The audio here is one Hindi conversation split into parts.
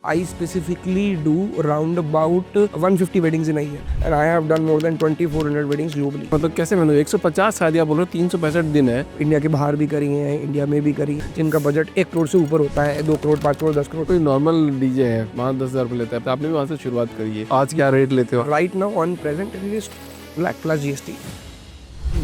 I specifically do around about 150 weddings in a year, and I have done more than 2400 weddings globally. मतलब कैसे मैंने 150 शादियाँ बोल रहे हो, 365 दिन है। इंडिया के बाहर भी करी हैं, इंडिया में भी करी, जिनका बजट 1 करोड़ से ऊपर होता है, 2 करोड़, 5 करोड़, 10 करोड़। कोई नॉर्मल डीजे है वहाँ 10,000 रुपये लेता है, तो आपने भी वहाँ से शुरुआत करी है। आज क्या रेट लेते हो? Right now on present it is lakh plus GST.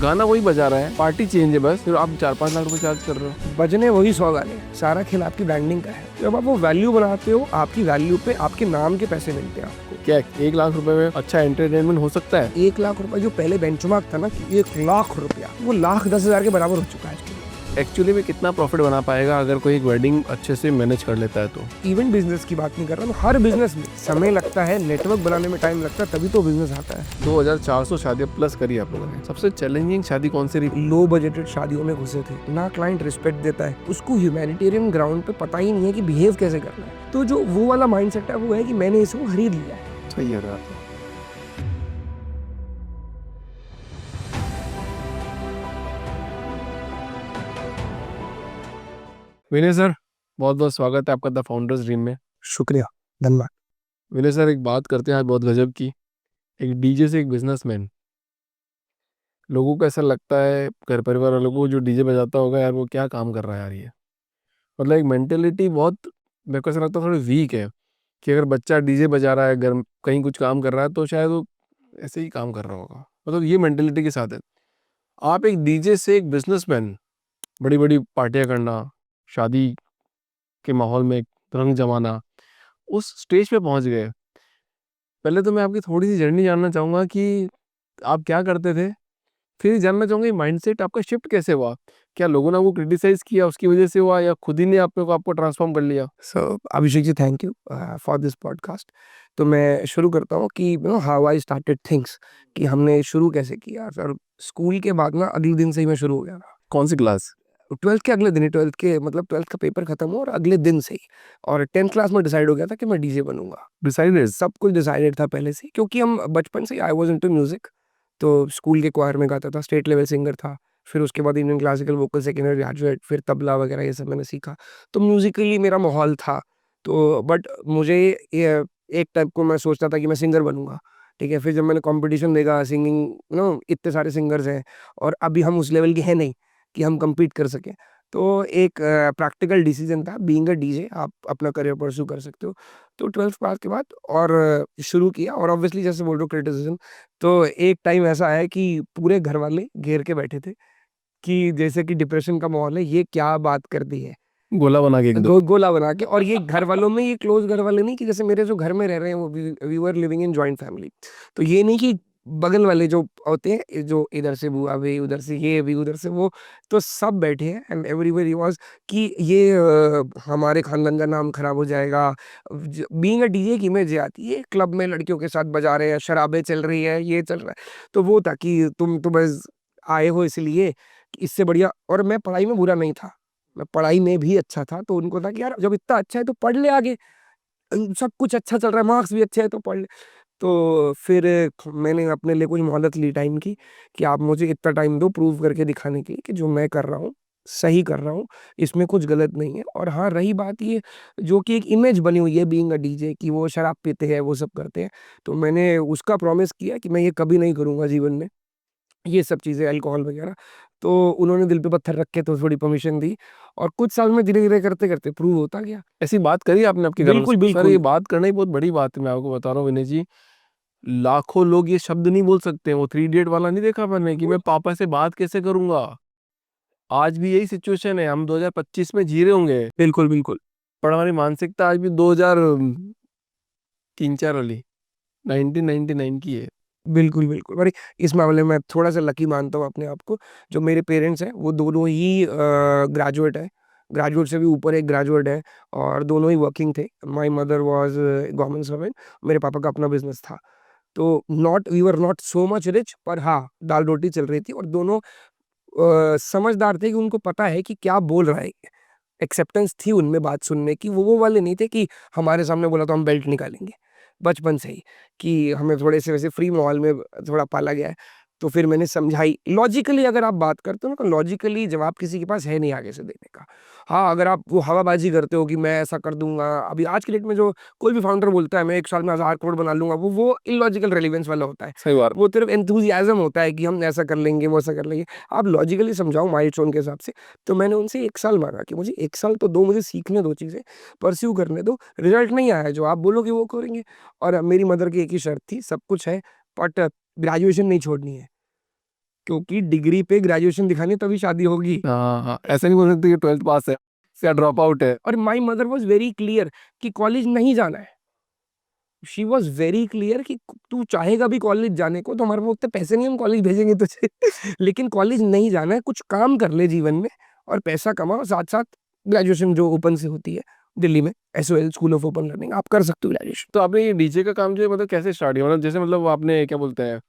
गाना वही बजा रहा है, पार्टी चेंज है बस, फिर आप 4-5 लाख रुपए चार्ज कर रहे हो। बजने वही 100 गाने, सारा खेल आपकी ब्रांडिंग का है। जब आप वो वैल्यू बनाते हो, आपकी वैल्यू पे आपके नाम के पैसे मिलते हैं आपको। क्या 1 लाख रुपए में अच्छा एंटरटेनमेंट हो सकता है? 1 लाख रुपए जो पहले बेंचमार्क था ना कि 1 लाख रुपया, वो 1,10,000 के बराबर हो चुका है आज के लिए। एक्चुअली में कितना प्रॉफिट बना पाएगा अगर कोई एक वेडिंग अच्छे से मैनेज कर लेता है तो? इवेंट बिजनेस की बात नहीं कर रहा हूँ, हर बिजनेस में समय लगता है, नेटवर्क बनाने में टाइम लगता है, तभी तो बिजनेस आता है। 2400 शादियाँ प्लस करी आप लोगों ने। सबसे चैलेंजिंग शादी कौन सी रही? लो बजटेड शादियों में घुसे थे ना, क्लाइंट रिस्पेक्ट देता है, उसको ह्यूमैनिटेरियन ग्राउंड पे पता ही नहीं है कि बिहेव कैसे करना है। तो जो वो वाला माइंडसेट है वो है कि मैंने इसको खरीद लिया है। सही है। विनय सर, बहुत बहुत स्वागत है आपका द फाउंडर्स ड्रीम में। शुक्रिया, धन्यवाद। विनय सर, एक बात करते हैं आज बहुत गजब की। एक डीजे से एक बिजनेसमैन, लोगों को ऐसा लगता है, घर परिवार वालों को, जो डीजे बजाता होगा यार वो क्या काम कर रहा है यार ये। मतलब एक मेंटेलिटी बहुत, मेरे को ऐसा लगता है थोड़ी वीक है कि अगर बच्चा डीजे बजा रहा है, घर कहीं कुछ काम कर रहा है, तो शायद वो ऐसे ही काम कर रहा होगा। मतलब ये मेंटेलिटी के साथ है। आप एक डीजे से एक बिजनेसमैन, बड़ी बड़ी पार्टियां करना, शादी के माहौल में रंग जमाना, उस स्टेज पे पहुंच गए। पहले तो मैं आपकी थोड़ी सी जर्नी जानना चाहूँगा कि आप क्या करते थे, फिर जानना चाहूँगा माइंडसेट आपका शिफ्ट कैसे हुआ। क्या लोगों ने आपको क्रिटिसाइज किया उसकी वजह से हुआ, या खुद ही ने आपको ट्रांसफॉर्म कर लिया? So Abhishek ji, thank you for this podcast. तो मैं शुरू करता हूँ कि हाउ आई स्टार्टेड थिंग्स, कि हमने शुरू कैसे किया। सर, स्कूल के बाद ना अगले दिन से ही मैं शुरू हो गया था। कौन सी क्लास? 12th के अगले दिन ही, 12th के मतलब 12th का पेपर खत्म हुआ और अगले दिन से ही, और 10th क्लास में डिसाइड हो गया था कि मैं डीजे बनूंगा। डिसाइडेड? सब कुछ डिसाइडेड था पहले से, क्योंकि हम बचपन से आई वाज इनटू म्यूजिक। तो स्कूल के क्वायर में गाता था, स्टेट लेवल सिंगर था। फिर उसके बाद Indian classical vocal second year graduate, फिर तबला वगैरह ये सब मैंने सीखा। तो म्यूजिकली मेरा माहौल था। तो बट मुझे ये एक टाइप को मैं सोचता था कि मैं सिंगर बनूंगा। ठीक है, फिर जब मैंने कंपटीशन देखा सिंगिंग, इतने सारे सिंगर्स हैं और अभी हम उस लेवल के हैं नहीं कि हम compete कर सकें। तो एक प्रैक्टिकल डिसीजन था, बीइंग अ डीजे आप अपना करियर परस्यू कर सकते हो। तो 12th पास के बाद और शुरू किया, और ऑब्वियसली जैसे बोल रहे हो क्रिटिसिज्म, तो एक टाइम ऐसा आया कि पूरे घर वाले घेर के बैठे थे कि जैसे कि डिप्रेशन का माहौल है, ये क्या बात कर दी है। गोला बना के एकदम? गोला बना के, और ये घर वालों में, ये क्लोज घर वाले नहीं, कि जैसे मेरे जो घर में रह रहे हैं वो we were living in joint family. तो ये नहीं कि बगल वाले जो होते हैं, जो इधर से बुआ भी, उधर से ये भी, उधर से वो, तो सब बैठे हैं एंड एवरीबॉडी वाज कि ये हमारे खानदान का नाम खराब हो जाएगा। बीइंग अ डीजे की इमेज आती है, क्लब में लड़कियों के साथ बजा रहे हैं, शराबें चल रही है, ये चल रहा है। तो वो था कि तुम तो बस आए हो इसलिए, इससे बढ़िया। और मैं पढ़ाई में बुरा नहीं था, मैं पढ़ाई में भी अच्छा था। तो उनको था कि यार जब इतना अच्छा है तो पढ़ ले आगे, सब कुछ अच्छा चल रहा है, मार्क्स भी अच्छे हैं तो पढ़ ले। तो फिर मैंने अपने लिए कुछ मोहलत ली टाइम की, कि आप मुझे इतना टाइम दो प्रूव करके दिखाने के लिए कि जो मैं कर रहा हूँ सही कर रहा हूँ, इसमें कुछ गलत नहीं है। और हाँ, रही बात ये, जो कि एक इमेज बनी हुई है बीइंग अ डीजे, कि वो शराब पीते हैं, वो सब करते हैं, तो मैंने उसका प्रॉमिस किया कि मैं ये कभी नहीं करूँगा जीवन में, ये सब चीज़ें, अल्कोहल वगैरह। तो उन्होंने दिल पे पत्थर रख के तो थोड़ी परमिशन दी, और कुछ साल में धीरे-धीरे करते-करते प्रूव होता गया। ऐसी बात करी आपने आपके घर में? बिल्कुल, सर, ये बिल्कुल। बात करना ही बहुत बड़ी बात है, मैं आपको बता रहा हूँ विनय जी। लाखों लोग ये शब्द नहीं बोल सकते हैं। वो 3 इडियट वाला नहीं देखा मैंने कि मैं पापा से बात कैसे करूंगा। आज भी यही सिचुएशन है, हम 2025 में जी रहे होंगे, बिल्कुल, बिल्कुल। पर हमारी मानसिकता आज भी 2003-4 वाली, 1999 की है। बिल्कुल, बिल्कुल। अरे, इस मामले में थोड़ा-सा लकी मानता हूँ अपने आप को। जो मेरे पेरेंट्स हैं, वो दोनों ही ग्रेजुएट हैं। ग्रेजुएट से भी ऊपर एक ग्रेजुएट है, और दोनों ही वर्किंग थे। My mother was government servant, मेरे पापा का अपना बिज़नेस था। तो not we were not so much rich, पर हाँ, दाल-रोटी चल रही थी, और दोनों समझदार थे कि उनको पता है कि क्या बोल रहा है ये। एक्सेप्टेंस थी उनमें बात सुनने की, वो वाले नहीं थे कि हमारे सामने बोला तो हम बेल्ट निकालेंगे। बचपन से ही कि हमें थोड़े से वैसे फ्री माहौल में थोड़ा पाला गया है। तो फिर मैंने समझाई लॉजिकली, अगर आप बात करते हो ना तो लॉजिकली जवाब किसी के पास है नहीं आगे से देने का। हाँ, अगर आप वो हवाबाजी करते हो कि मैं ऐसा कर दूंगा, अभी आज की डेट में जो कोई भी फाउंडर बोलता है मैं 1 साल में 1000 करोड़ बना लूंगा, वो इलॉजिकल रेलिवेंस वाला होता है। सही बात। वो सिर्फ एंथुजियाज्म होता है कि हम ऐसा कर लेंगे, वो ऐसा कर लेंगे। आप लॉजिकली समझाओ माइलस्टोन के हिसाब से। तो मैंने उनसे 1 साल मांगा कि मुझे 1 साल तो दो, मुझे सीखने दो, चीज़ें परस्यू करने दो। रिजल्ट नहीं आया जो आप बोलोगे वो करेंगे। और मेरी मदर की एक ही शर्त थी, सब कुछ है बट ग्रेजुएशन नहीं छोड़नी है, क्योंकि डिग्री पे ग्रेजुएशन दिखानी तभी शादी होगी। हाँ हाँ, ऐसा नहीं बोल सकते कि 12th पास है या ड्रॉप आउट है। और my mother was very clear कि कॉलेज नहीं जाना है। शी वॉज वेरी क्लियर कि तू चाहेगा भी कॉलेज जाने को तो हमारे पास उतने पैसे नहीं, हम कॉलेज भेजेंगे तुझे लेकिन कॉलेज नहीं जाना है, कुछ काम कर ले जीवन में और पैसा कमाओ, साथ साथ ग्रेजुएशन जो ओपन से होती है दिल्ली में, SOL school of open learning, आप कर सकते हो ग्रेजुएशन। तो आपने ये डीजे का काम जो है मतलब कैसे स्टार्ट किया, मतलब जैसे मतलब आपने क्या बोलते हैं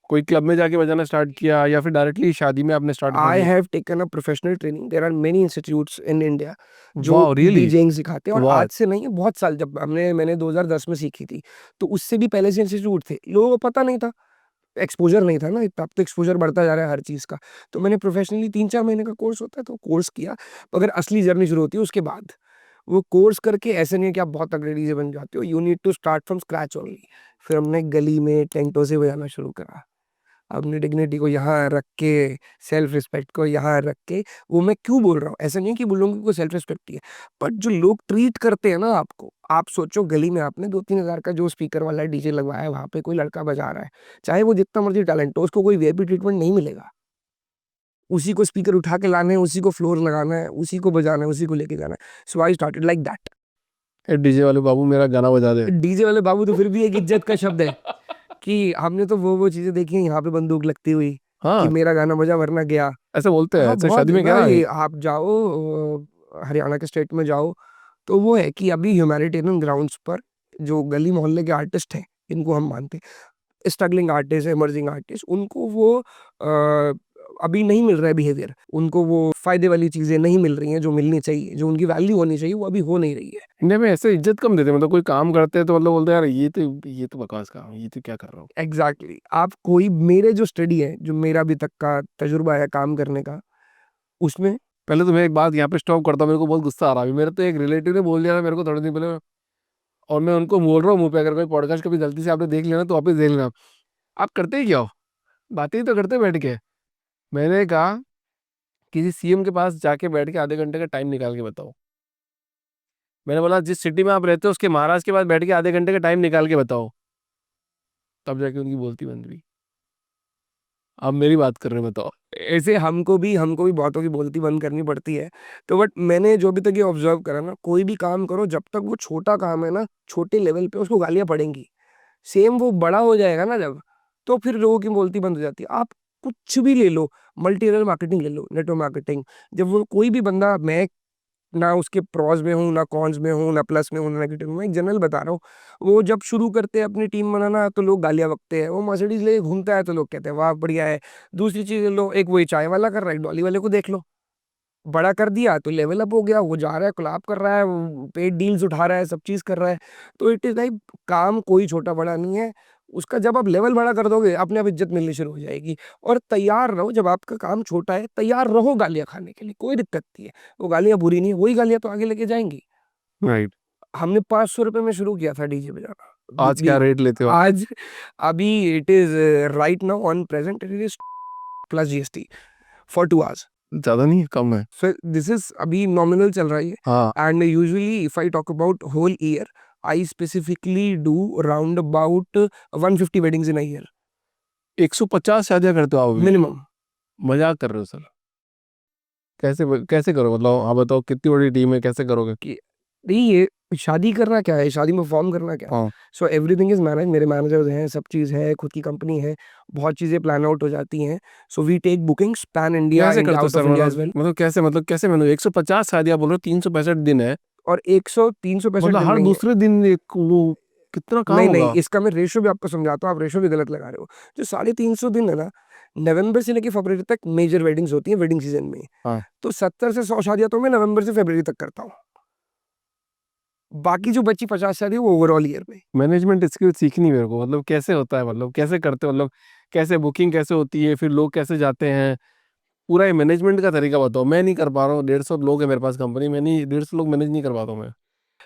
कोई क्लब में जाके बजाना स्टार्ट किया या फिर डायरेक्टली शादी में आपने स्टार्ट कर आई दिया? Have taken a professional training, there are many institutes in India जो वाह रियली? डीजेइंग सिखाते हैं। और वाह। आज से नहीं है, बहुत साल, जब मैंने 2010 में सीखी थी तो उससे भी पहले से इंस्टीट्यूट थे, लोगों को पता नहीं था, एक्सपोजर नहीं था ना इतना। अब तो एक्सपोजर बढ़ता जा रहा है हर चीज़ का। तो मैंने प्रोफेशनली 3-4 महीने का कोर्स होता है तो कोर्स किया, मगर असली जर्नी शुरू होती है उसके बाद। वो कोर्स करके ऐसे नहीं है कि आप बहुत तगड़े डीजे बन जाते हो, you need to start from scratch only. फिर हमने गली में टेंटों से बजाना शुरू करा, अपनी डिग्निटी को यहाँ रख के, सेल्फ रिस्पेक्ट को यहाँ रख के। वो मैं क्यों बोल रहा हूँ, ऐसा नहीं कि बोलूँगा को सेल्फ रिस्पेक्ट ही है, बट जो लोग ट्रीट करते हैं ना आपको, आप सोचो गली में आपने 2-3 हज़ार का जो स्पीकर वाला डीजे लगवाया है, वहां पे कोई लड़का बजा रहा है, चाहे वो जितना मर्जी टैलेंट हो, उसको कोई वीआईपी ट्रीटमेंट नहीं मिलेगा। उसी को स्पीकर उठा के लाना है, उसी को फ्लोर लगाना है, उसी को बजाना है, उसी को लेके जाना है। So I started like that. DJ वाले बाबू मेरा गाना बजा दे। डीजे वाले बाबू तो फिर भी एक इज्जत का शब्द है कि हमने तो वो चीजें देखी हैं, यहाँ पे बंदूक लगती हुई कि हाँ मेरा गाना बजा वरना गया। ऐसा बोलते हैं, हाँ, ऐसा बहुत शादी में क्या है? भाई, आप जाओ हरियाणा के स्टेट में जाओ तो वो है कि अभी ह्यूमैनिटेरियन ग्राउंड्स पर जो गली मोहल्ले के आर्टिस्ट हैं, इनको हम मानते हैं स्ट्रगलिंग आर्टिस्ट, इमर्जिंग आर्टिस्ट, उनको वो अभी नहीं मिल रहा है बिहेवियर, उनको वो फायदे वाली चीजें नहीं मिल रही हैं जो मिलनी चाहिए, जो उनकी वैल्यू होनी चाहिए, वो अभी हो नहीं रही है। इंडिया में ऐसे इज्जत कम देते हैं, मतलब कोई काम करते हैं तो मतलब बोलते हैं यार ये तो बकवास काम है, ये तो क्या कर रहा हूँ। एग्जैक्टली आप कोई, मेरे जो स्टडी है, जो मेरा अभी तक का तजुर्बा है काम करने का, उसमें पहले तो मैं एक बात यहाँ पे स्टॉप करता हूँ, मेरे को बहुत गुस्सा आ रहा है। मेरे तो एक रिलेटिव ने बोल दिया था मेरे को थोड़े दिन पहले, और मैं उनको बोल रहा हूँ मुंह पे, अगर कोई पॉडकास्ट कभी गलती से आपने देख लिया ना तो वापस देख लेना। आप करते ही क्या हो, बातें ही तो करते बैठ के। मैंने कहा किसी सीएम के पास जाके बैठ के आधे घंटे का टाइम निकाल के बताओ। मैंने बोला जिस सिटी में आप रहते हो उसके महाराज के पास बैठ के आधे घंटे का टाइम निकाल के बताओ, तब जाके उनकी बोलती बंद हुई। आप मेरी बात कर रहे हो, बताओ। ऐसे हमको भी बहुतों की बोलती बंद करनी पड़ती है। तो बट मैंने जो अभी तक ये ऑब्जर्व करा ना, कोई भी काम करो जब तक वो छोटा काम है ना, छोटे लेवल पे उसको गालियां पड़ेंगी। सेम वो बड़ा हो जाएगा ना जब, तो फिर लोगों की बोलती बंद हो जाती है। आप कुछ भी ले लो, मल्टी लेवल मार्केटिंग ले लो, नेटवर्क मार्केटिंग, जब वो कोई भी बंदा, मैं ना उसके प्रॉस में हूँ, ना कॉन्स में हूँ, ना प्लस में हूँ, ना नेगेटिव में, मैं एक जनरल बता रहा हूँ। वो जब शुरू करते हैं अपनी टीम बनाना तो लोग गालियां बकते हैं, वो मर्सिडीज लेके घूमता है तो लोग कहते हैं वाह बढ़िया है। दूसरी चीज ले लो, एक वही चाय वाला कर रहा है, एक डॉली वाले को देख लो, बड़ा कर दिया तो लेवल अप हो गया, वो जा रहा है कोलैब कर रहा है, पेड डील्स उठा रहा है, सब चीज कर रहा है। तो इट इज लाइक, काम कोई छोटा बड़ा नहीं है, उसका जब आप लेवल बड़ा कर दोगे अपने आप इज्जत मिलनी शुरू हो जाएगी। और तैयार रहो, जब आपका काम छोटा है तैयार रहो गालियां खाने के लिए, कोई दिक्कत नहीं है। वो गालियां बुरी नहीं है, वही गालियां तो आगे लेके जाएंगी। राइट। हमने 500 रुपये में शुरू किया था डीजे बजाना। आज क्या रेट लेते हो? आज अभी it is right now on present it is plus GST for 2 hours। ज्यादा नहीं है, कम है? So this is अभी नॉमिनल चल रहा है ये। हाँ। And usually if I talk about whole year, I specifically do around about 150 weddings in a year 150 शादियां करते हो आप अभी? मिनिमम। मजाक कर रहे हो सर? कैसे कैसे करो, मतलब आप बताओ कितनी बड़ी टीम है, कैसे करोगे? नहीं, ये शादी करना क्या है, शादी में परफॉर्म करना क्या है। हाँ। सो एवरीथिंग इज मैनेज, मेरे मैनेजर्स हैं, सब चीज़ है, खुद की कंपनी है, बहुत चीज़ें प्लान आउट हो जाती हैं। So we take bookings pan India, कैसे इंडिया करते हो out of sir, India as well. मतलब कैसे मैंने 150 शादियां बोल रहे हो, 365 दिन है, और 100-365 मतलब दिन हर नहीं है। दूसरे दिन एक वो कितना काम नहीं नहीं, होगा? इसका मैं रेशो भी आपको समझाता हूँ, आप रेशो भी गलत लगा रहे हो। जो 350 दिन है ना, नवंबर से लेकर फरवरी तक मेजर वेडिंग्स होती हैं वेडिंग सीजन में। हाँ। तो 70 से 100 शादियां तो मैं नवंबर से फरवरी तक करता हूँ, बाकी जो बची 50 शादी वो ओवरऑल ईयर में। मैनेजमेंट स्किल सीखनी मेरे को, मतलब कैसे होता है, मतलब कैसे करते हो, मतलब कैसे बुकिंग कैसे होती है, फिर लोग कैसे जाते हैं, पूरा ये मैनेजमेंट का तरीका बताओ। मैं नहीं कर पा रहा हूँ, 150 लोग हैं मेरे पास कंपनी में, नहीं 150 लोग मैनेज नहीं कर पाता हूँ मैं।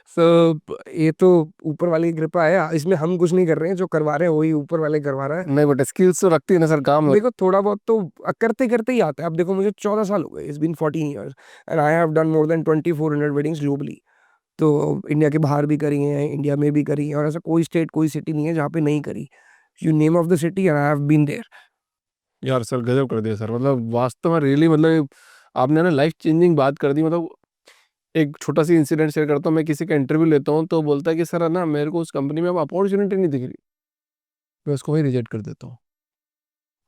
सो ये तो ऊपर वाले की कृपा है, इसमें हम कुछ नहीं कर रहे हैं, जो करवा रहे हैं वही ऊपर वाले करवा रहा है। नहीं बट स्किल्स तो रखती है ना सर, काम देखो थोड़ा बहुत तो करते करते ही आता है। अब देखो मुझे 14 साल हो गए, it's been 14 years and I have done more than 2400 weddings globally. तो इंडिया के बाहर भी करी हैं, इंडिया में भी करी हैं, और ऐसा कोई स्टेट कोई सिटी नहीं है जहाँ पे नहीं करी। You name of the city and I have been there. यार सर गजब कर दिया सर, मतलब वास्तव में रियली, मतलब आपने ना लाइफ चेंजिंग बात कर दी। मतलब एक छोटा सी इंसिडेंट शेयर करता हूँ, मैं किसी का इंटरव्यू लेता हूँ तो बोलता है कि सर ना मेरे को उस कंपनी में अब अपॉर्चुनिटी नहीं दिख रही, मैं उसको वही रिजेक्ट कर देता हूँ।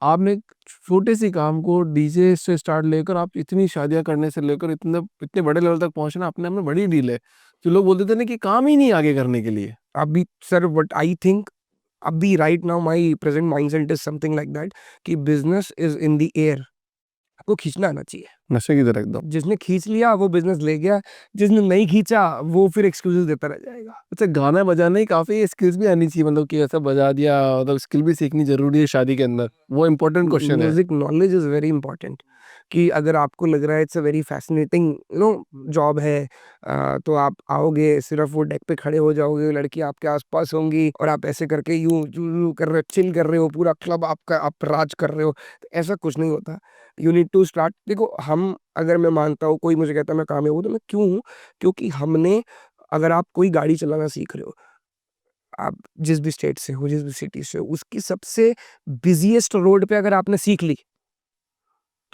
आपने एक छोटे सी काम को डीजे से स्टार्ट लेकर आप इतनी शादियां करने से लेकर इतने इतने बड़े लेवल तक पहुंचना अपने आप में बड़ी डील है। जो लोग बोलते थे ना कि काम ही नहीं आगे करने के लिए। अभी सर व्हाट आई थिंक, अभी right now my present mindset is something like that कि business is in the air, आपको खींचना आना चाहिए। नशे की तरह एकदम। जिसने खींच लिया वो बिजनेस ले गया, जिसने नहीं खींचा वो फिर एक्सक्यूजेस देता रह जाएगा। अच्छा, गाना बजाना ही काफी स्किल्स भी आनी चाहिए, मतलब कि ऐसा बजा दिया, मतलब स्किल भी सीखनी जरूरी है शादी के अंदर, वो इम्पोर्टेंट क्वेश्चन है। Music knowledge is very important. कि अगर आपको लग रहा है it's a very fascinating job है, तो आप आओगे, सिर्फ वो डेक पे खड़े हो जाओगे, लड़की आपके आसपास होंगी और आप ऐसे करके यूं यूं कर रहे हो, चिल कर रहे हो, पूरा क्लब आपका, आप राज कर रहे हो, तो ऐसा कुछ नहीं होता। You need to start. देखो हम, अगर मैं मानता हूँ, कोई मुझे कहता है मैं कामयाब हूँ, तो मैं क्यों हूँ? क्योंकि हमने, अगर आप कोई गाड़ी चलाना सीख रहे हो, आप जिस भी स्टेट से हो, जिस भी सिटी से हो, उसकी सबसे बिजिएस्ट रोड पे अगर आपने सीख ली,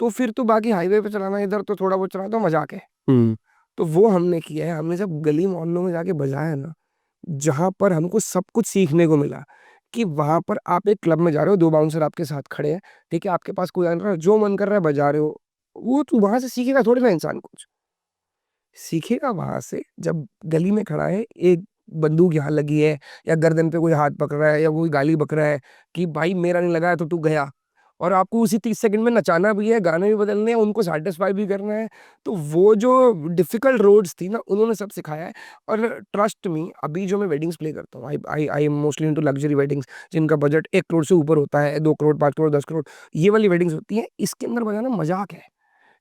तो फिर तो बाकी हाईवे पे चलाना, इधर तो थोड़ा बहुत चलाना तो मजाक है। हम्म। तो वो हमने किया है। हमने जब गली मोहल्लों में जाके बजाया ना, जहां पर हमको सब कुछ सीखने को मिला, कि वहां पर आप एक क्लब में जा रहे हो, दो बाउंसर आपके साथ खड़े हैं, ठीक है, आपके पास कोई आ रहा है, जो मन कर रहा है बजा रहे हो, वो तो वहां से सीखेगा थोड़ी ना इंसान कुछ। सीखेगा वहां से जब गली में खड़ा है, एक बंदूक यहाँ लगी है, या गर्दन पे कोई हाथ पकड़ रहा है, या कोई गाली बक रहा है कि भाई मेरा नहीं लगा है तो तू गया, और आपको उसी 30 सेकंड में नचाना भी है, गाने भी बदलने हैं, उनको सेटिस्फाई भी करना है। तो वो जो डिफिकल्ट रोड्स थी ना, उन्होंने सब सिखाया है। और ट्रस्ट मी, अभी जो मैं वेडिंग्स प्ले करता हूँ, I I I am mostly into luxury weddings, जिनका बजट 1 करोड़ से ऊपर होता है, 2 करोड़, 5 करोड़, 10 करोड़, ये वाली वेडिंग्स होती है। इसके अंदर बजाना मजाक है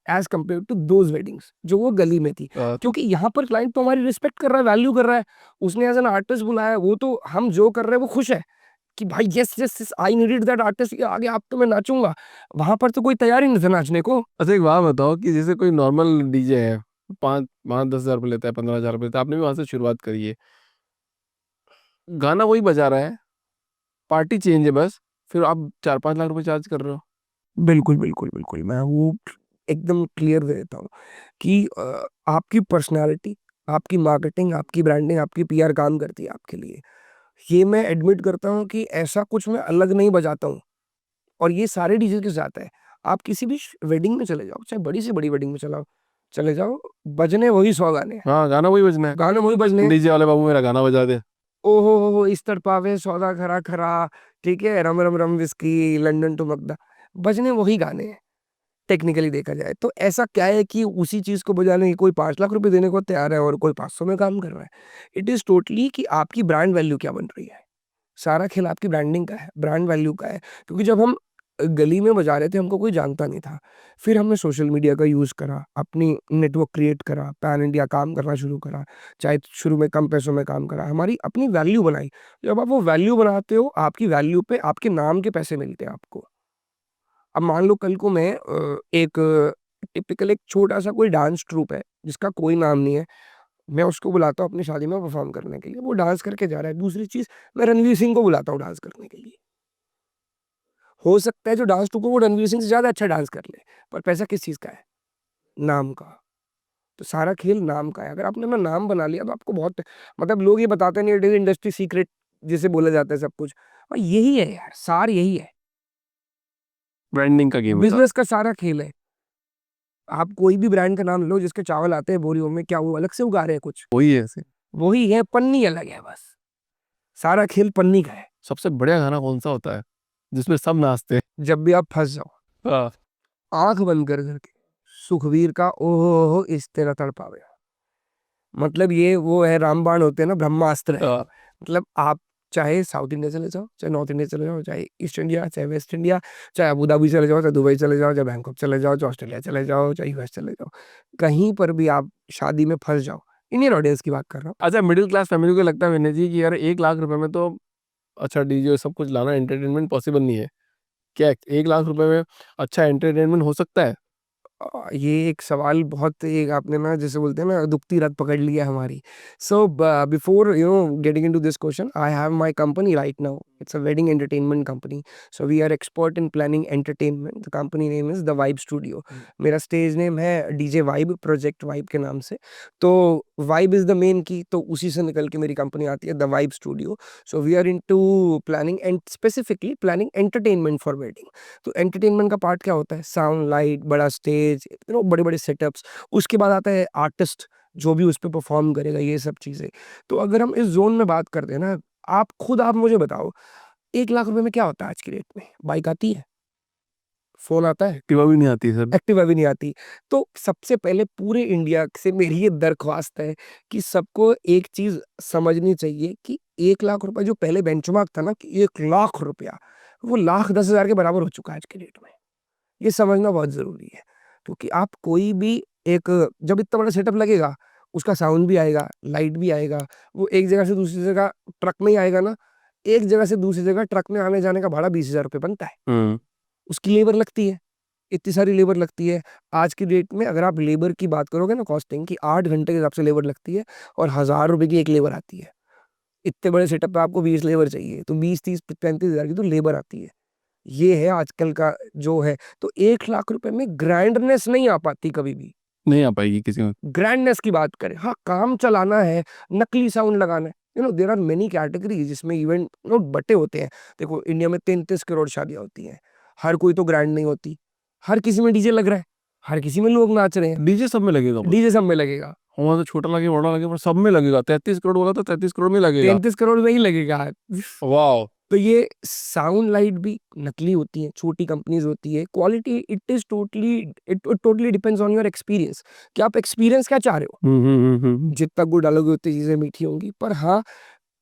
as compare to those weddings जो वो गली में थी। क्योंकि यहाँ पर क्लाइंट तो हमारी रिस्पेक्ट कर रहा है, वैल्यू कर रहा है, उसने एज एन आर्टिस्ट बुलाया है, वो तो हम जो कर रहे हैं वो खुश है कि भाई yes yes I needed that artist, के आगे आप तो मैं नाचूंगा। वहां पर तो कोई तैयार ही नहीं था नाचने को। अच्छा एक बात बताओ कि जैसे कोई नॉर्मल डीजे है, 5-10 हज़ार रुपये लेता है, 15 हज़ार रुपये लेता है, आपने भी वहां से शुरुआत करी है, गाना वही बजा रहा है, पार्टी चेंज है बस, फिर आप 4-5 लाख रुपए चार्ज कर रहे हो। बिल्कुल बिल्कुल बिल्कुल, मैं वो एकदम क्लियर दे देता हूँ कि आपकी पर्सनालिटी, आपकी मार्केटिंग, आपकी ब्रांडिंग, आपकी पीआर काम करती है आपके लिए। ये मैं एडमिट करता हूँ कि ऐसा कुछ मैं अलग नहीं बजाता हूँ, और ये सारे डीजे के साथ है। आप किसी भी वेडिंग में चले जाओ, चाहे बड़ी से बड़ी वेडिंग में चले जाओ, बजने वही 100 गाने हैं, हाँ गाना वही बजना है, गाने वही बजने हैं। डीजे वाले बाबू मेरा गाना बजा दे। ओहो हो, इस तड़पावे सौदा खरा खरा, ठीक है, रम रम रम विस्की, लंदन टू मकदा, बजने वही गाने हैं। टेक्निकली देखा जाए तो ऐसा क्या है कि उसी चीज को बजाने की कोई 5 लाख रुपए देने को तैयार है और कोई 500 में काम कर रहा है। इट इज टोटली कि आपकी ब्रांड वैल्यू क्या बन रही है। सारा खेल आपकी ब्रांडिंग का है, ब्रांड वैल्यू का है। क्योंकि जब हम गली में बजा रहे थे, हमको कोई जानता नहीं था। फिर हमने सोशल मीडिया का यूज़ करा, अपनी नेटवर्क क्रिएट करा, पैन इंडिया काम करना शुरू करा, चाहे शुरू में कम पैसों में काम करा, हमारी अपनी वैल्यू बनाई। जब आप वो वैल्यू बनाते हो, आपकी वैल्यू पे आपके नाम के पैसे मिलते हैं आपको। अब मान लो कल को मैं एक टिपिकल एक छोटा-सा कोई डांस ट्रूप है, जिसका कोई नाम नहीं है, मैं उसको बुलाता हूँ अपनी शादी में परफ़ॉर्म करने के लिए, वो डांस करके जा रहा है। दूसरी चीज़, मैं रणवीर सिंह को बुलाता हूँ डांस करने के लिए। हो सकता है जो डांस ट्रूप है वो रणवीर सिंह से ज़्यादा अच्छा डांस कर ले, पर पैसा किस चीज़ का है? नाम का। तो सारा खेल नाम का है। अगर आपने अपना नाम बना लिया तो आपको बहुत, मतलब लोग ये बताते नहीं, इट इज़ इंडस्ट्री सीक्रेट जिसे बोला जाता है सब कुछ, और यही है यार, सार यही है। ब्रांडिंग का गेम है सारा। बिज़नेस का सारा खेल है। आप कोई भी ब्रांड का नाम लो, जिसके चावल आते हैं बोरियों में, क्या वो अलग से उगा रहे हैं कुछ? वही है ऐसे। वही है, पन्नी अलग है बस। सारा खेल पन्नी का है। सबसे बढ़िया गाना कौन सा होता है जिसमें सब नाचते हैं? जब भी आप फँस जाओ, हाँ। आँख बंद कर कर के सुखवीर का ओहो हो इस तेरा तड़पावे। मतलब ये वो है, रामबाण होते हैं ना, ब्रह्मास्त्र है। हाँ। मतलब आप चाहे साउथ इंडिया चले जाओ, चाहे नॉर्थ इंडिया चले जाओ, चाहे ईस्ट इंडिया, चाहे वेस्ट इंडिया, चाहे अबू धाबी चले जाओ, चाहे दुबई चले जाओ, चाहे बैंकॉक चले जाओ, चाहे ऑस्ट्रेलिया चले जाओ, चाहे यूएस चले जाओ, कहीं पर भी आप शादी में फंस जाओ, इंडियन ऑडियंस की बात कर रहा हूँ। अच्छा, मिडिल क्लास फैमिली को लगता है विनय जी कि यार 1 लाख रुपए में तो अच्छा डीजे सब कुछ लाना एंटरटेनमेंट पॉसिबल नहीं है। क्या 1 लाख रुपए में अच्छा एंटरटेनमेंट हो सकता है? ये एक सवाल बहुत एक आपने ना जैसे बोलते हैं ना दुखती रत पकड़ लिया हमारी। So before getting into this question, I have my company right now. It's a wedding entertainment company. So we are expert in planning entertainment. The company name is the vibe studio. मेरा स्टेज नेम है डीजे वाइब, प्रोजेक्ट वाइब के नाम से। तो वाइब इज द मेन की, तो उसी से निकल के मेरी कंपनी आती है, the vibe studio. So we are into planning and specifically planning entertainment for wedding. तो एंटरटेनमेंट का पार्ट क्या होता है? साउंड, लाइट, बड़ा स्टेज, बड़े बड़े सेटअप्स। उसके बाद आता है आर्टिस्ट जो भी उस पे परफॉर्म करेगा, ये सब चीजें। तो अगर हम इस जोन में बात करते हैं ना, आप मुझे बताओ, 1 लाख रुपए में क्या होता है आज की डेट में? बाइक आती है, फोन आता है, एक्टिवा भी नहीं आती सर। एक्टिवा भी नहीं आती। तो सबसे पहले पूरे इंडिया से मेरी ये दरख्वास्त है कि सबको एक चीज समझनी चाहिए कि 1 लाख रुपए जो पहले बेंचमार्क था ना, कि 1 लाख रुपया, वो 1,10,000 के बराबर हो चुका है आज के डेट में। ये समझना बहुत जरूरी है। क्योंकि आप कोई भी एक, जब इतना बड़ा सेटअप लगेगा, उसका साउंड भी आएगा, लाइट भी आएगा, वो एक जगह से दूसरी जगह ट्रक में ही आएगा ना। एक जगह से दूसरी जगह ट्रक में आने जाने का भाड़ा 20,000 रुपये बनता है। उसकी लेबर लगती है, इतनी सारी लेबर लगती है। आज की डेट में अगर आप लेबर की बात करोगे ना, कॉस्टिंग की, 8 घंटे के हिसाब से लेबर लगती है, और 1,000 रुपए की एक लेबर आती है। इतने बड़े सेटअप पे आपको 20 लेबर चाहिए, तो 20, 30, 35 हजार की तो लेबर आती है। ये है आजकल का जो है। तो 1 लाख रुपए में ग्रैंडनेस नहीं आ पाती कभी भी। नहीं आ पाएगी किसी में। ग्रैंडनेस की बात करें, हाँ, काम चलाना है, नकली साउंड लगाना है, देर आर मेनी कैटेगरीज जिसमें इवेंट बटे होते हैं। देखो, इंडिया में 33 करोड़ शादियां होती हैं, हर कोई तो ग्रैंड नहीं होती। हर किसी में डीजे लग रहा है, हर किसी में लोग नाच रहे हैं, डीजे सब में लगेगा बस। डीजे सब में लगेगा। हमारा तो छोटा लगे बड़ा लगे पर सब में लगेगा। 33 करोड़ बोला तो 33 करोड़ में लगेगा। 33 करोड़ में ही लगेगा। वाह। तो ये साउंड लाइट भी नकली होती है, छोटी कंपनीज होती है। Quality, it totally depends on your experience कि आप एक्सपीरियंस क्या चाह रहे हो। जितना गुड़ डालोगे उतनी चीजें मीठी होंगी। पर हाँ,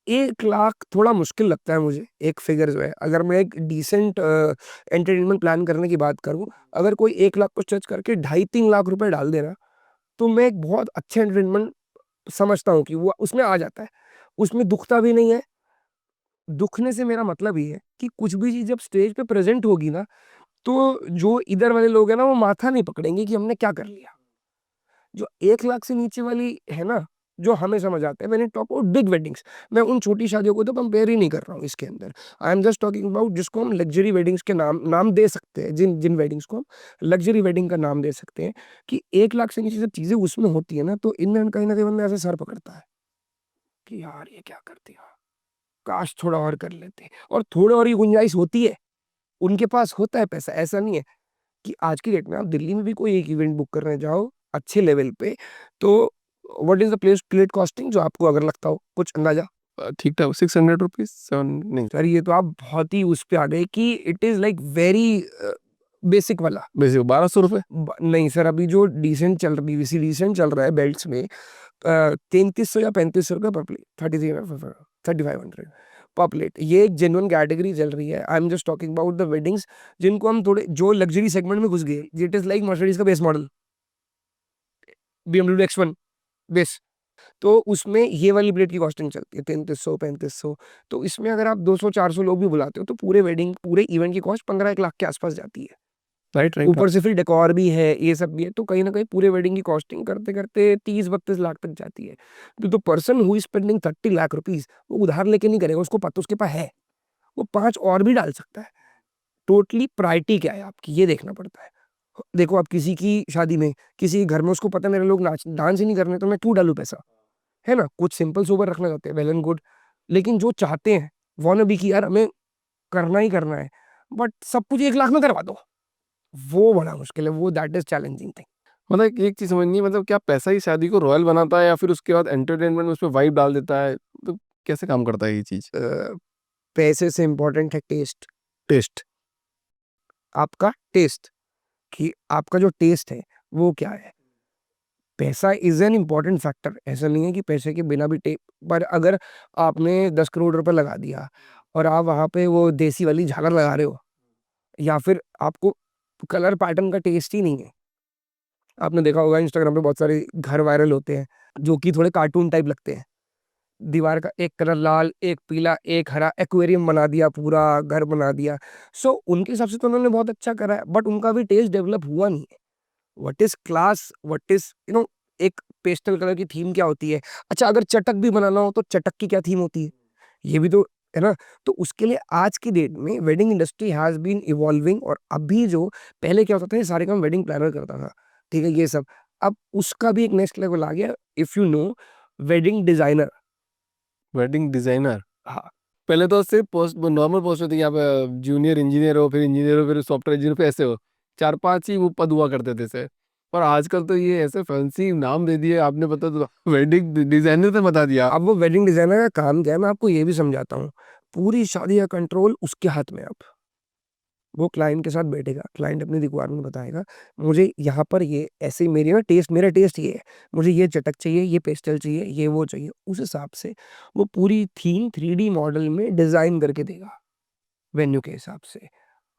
1 लाख थोड़ा मुश्किल लगता है मुझे एक फिगर जो है। अगर मैं एक डिसेंट एंटरटेनमेंट प्लान करने की बात करूं, अगर कोई 1 लाख को स्ट्रेच करके 2.5-3 लाख रुपए डाल देना, तो मैं एक बहुत अच्छे एंटरटेनमेंट समझता हूँ कि वो उसमें आ जाता है। उसमें दुखता भी नहीं है। दुखने से मेरा मतलब ये है कि कुछ भी चीज जब स्टेज पे प्रेजेंट होगी ना, तो जो इधर वाले लोग हैं ना, वो माथा नहीं पकड़ेंगे कि हमने क्या कर लिया। जो 1 लाख से नीचे वाली है ना, जो हमें समझ आता है, मैंने टॉक अबाउट बिग वेडिंग्स। मैं उन छोटी शादियों को तो कंपेयर ही नहीं कर रहा हूँ इसके अंदर। I am just talking about जिसको हम लग्जरी वेडिंग्स के नाम नाम दे सकते हैं, जिन जिन वेडिंग्स को हम लग्जरी वेडिंग का नाम दे सकते हैं, कि 1 लाख से नीचे जब चीजें उसमें होती है ना, तो इन कहीं ना कहीं बंदा ऐसे सर पकड़ता है कि यार ये क्या कर दिया, काश थोड़ा और कर लेते। और थोड़ा और ही गुंजाइश होती है, उनके पास होता है पैसा। ऐसा नहीं है कि आज की डेट में आप दिल्ली में भी कोई एक इवेंट बुक करने जाओ अच्छे लेवल पे, तो what is the place plate costing, जो आपको अगर लगता हो कुछ अंदाजा? ठीक ठाक 600 रुपीज 7 नहीं। सर, ये तो आप बहुत ही उस पे आ गए कि it is like very basic वाला। वैसे 1200 रुपये। नहीं सर, अभी जो डिसेंट चल रही डिसेंट चल रहा है बेल्ट्स में, 3300 या 3500 रुपये पर प्लेट, 3500 पर प्लेट। ये एक जेन्युइन कैटेगरी चल रही है। I am just talking about the weddings जिनको हम थोड़े, जो लग्जरी सेगमेंट में घुस गए। इट इज लाइक मर्सिडीज का base model, BMW X1 base. तो उसमें ये वाली प्लेट की कॉस्टिंग चलती है 3300, 3500। तो इसमें अगर आप 200-400 लोग भी बुलाते हो, तो पूरे वेडिंग, पूरे इवेंट की कॉस्ट 15-1 लाख के आसपास जाती है। Right right. ऊपर से फिर डेकोर भी है, ये सब भी है। तो कहीं ना कहीं पूरे वेडिंग की कॉस्टिंग करते करते 30-32 लाख तक जाती है। तो person who is spending 30 lakh rupees, वो उधार लेके नहीं करेगा, उसको पता, उसके पास है, वो 5 और भी डाल सकता है। टोटली प्रायोरिटी क्या है आपकी, ये देखना पड़ता है। देखो, आप किसी की शादी में, किसी के घर में, उसको पता है मेरे लोग नाच डांस ही नहीं करने, तो मैं क्यों डालू पैसा, है ना? कुछ सिंपल सोबर रखना चाहते हैं, वेल एंड गुड। लेकिन जो चाहते हैं वो भी कि यार हमें करना ही करना है, बट सब कुछ 1 लाख में करवा दो, वो बड़ा मुश्किल है। वो दैट इज चैलेंजिंग थिंग। मतलब एक चीज समझनी है, मतलब क्या पैसा ही शादी को रॉयल बनाता है या फिर उसके बाद एंटरटेनमेंट में उसमें वाइब डाल देता है? तो कैसे काम करता है ये चीज? पैसे से इंपॉर्टेंट है टेस्ट। टेस्ट। आपका टेस्ट, कि आपका जो टेस्ट है वो क्या है। पैसा इज एन इम्पॉर्टेंट फैक्टर, ऐसा नहीं है कि पैसे के बिना भी पर अगर आपने 10 करोड़ रुपए लगा दिया और आप वहां पे वो देसी वाली झालर लगा रहे हो, या फिर आपको कलर पैटर्न का टेस्ट ही नहीं है। आपने देखा होगा इंस्टाग्राम पे बहुत सारे घर वायरल होते हैं जो कि थोड़े कार्टून टाइप लगते हैं, दीवार का एक कलर लाल, एक पीला, एक हरा, एक्वेरियम बना दिया, पूरा घर बना दिया। सो उनके हिसाब से तो उन्होंने बहुत अच्छा करा है, बट उनका भी टेस्ट डेवलप हुआ नहीं है। What is class, what is एक पेस्टल कलर की थीम क्या होती है। अच्छा, अगर चटक भी बनाना हो तो चटक की क्या थीम होती है, ये भी तो है ना। तो उसके लिए आज की डेट में wedding industry has been evolving, और अभी जो पहले क्या होता था, ये सारे काम वेडिंग प्लानर करता था, ठीक है, ये सब अब उसका भी एक नेक्स्ट लेवल आ गया। If you know, wedding designer. Wedding designer, हाँ, पहले तो सिर्फ पोस्ट नॉर्मल पोस्ट होती है, यहाँ पे जूनियर इंजीनियर हो, फिर इंजीनियर हो, फिर सॉफ्टवेयर इंजीनियर, फिर ऐसे हो, 4-5 ही वो पद हुआ करते थे से। पर आजकल तो ये ऐसे फैंसी नाम दे दिए आपने, बता तो वेडिंग डिजाइनर से बता दिया। अब वो वेडिंग डिजाइनर का काम क्या है, मैं आपको ये भी समझाता हूँ। पूरी शादी का कंट्रोल उसके हाथ में है। अब वो क्लाइंट के साथ बैठेगा, क्लाइंट अपनी रिक्वायरमेंट बताएगा, मुझे यहाँ पर ये ऐसे, मेरी ना टेस्ट, मेरा टेस्ट ये है, मुझे ये चटक चाहिए, ये पेस्टल चाहिए, ये वो चाहिए, उस हिसाब से वो पूरी थीम 3D मॉडल में डिजाइन करके देगा वेन्यू के हिसाब से।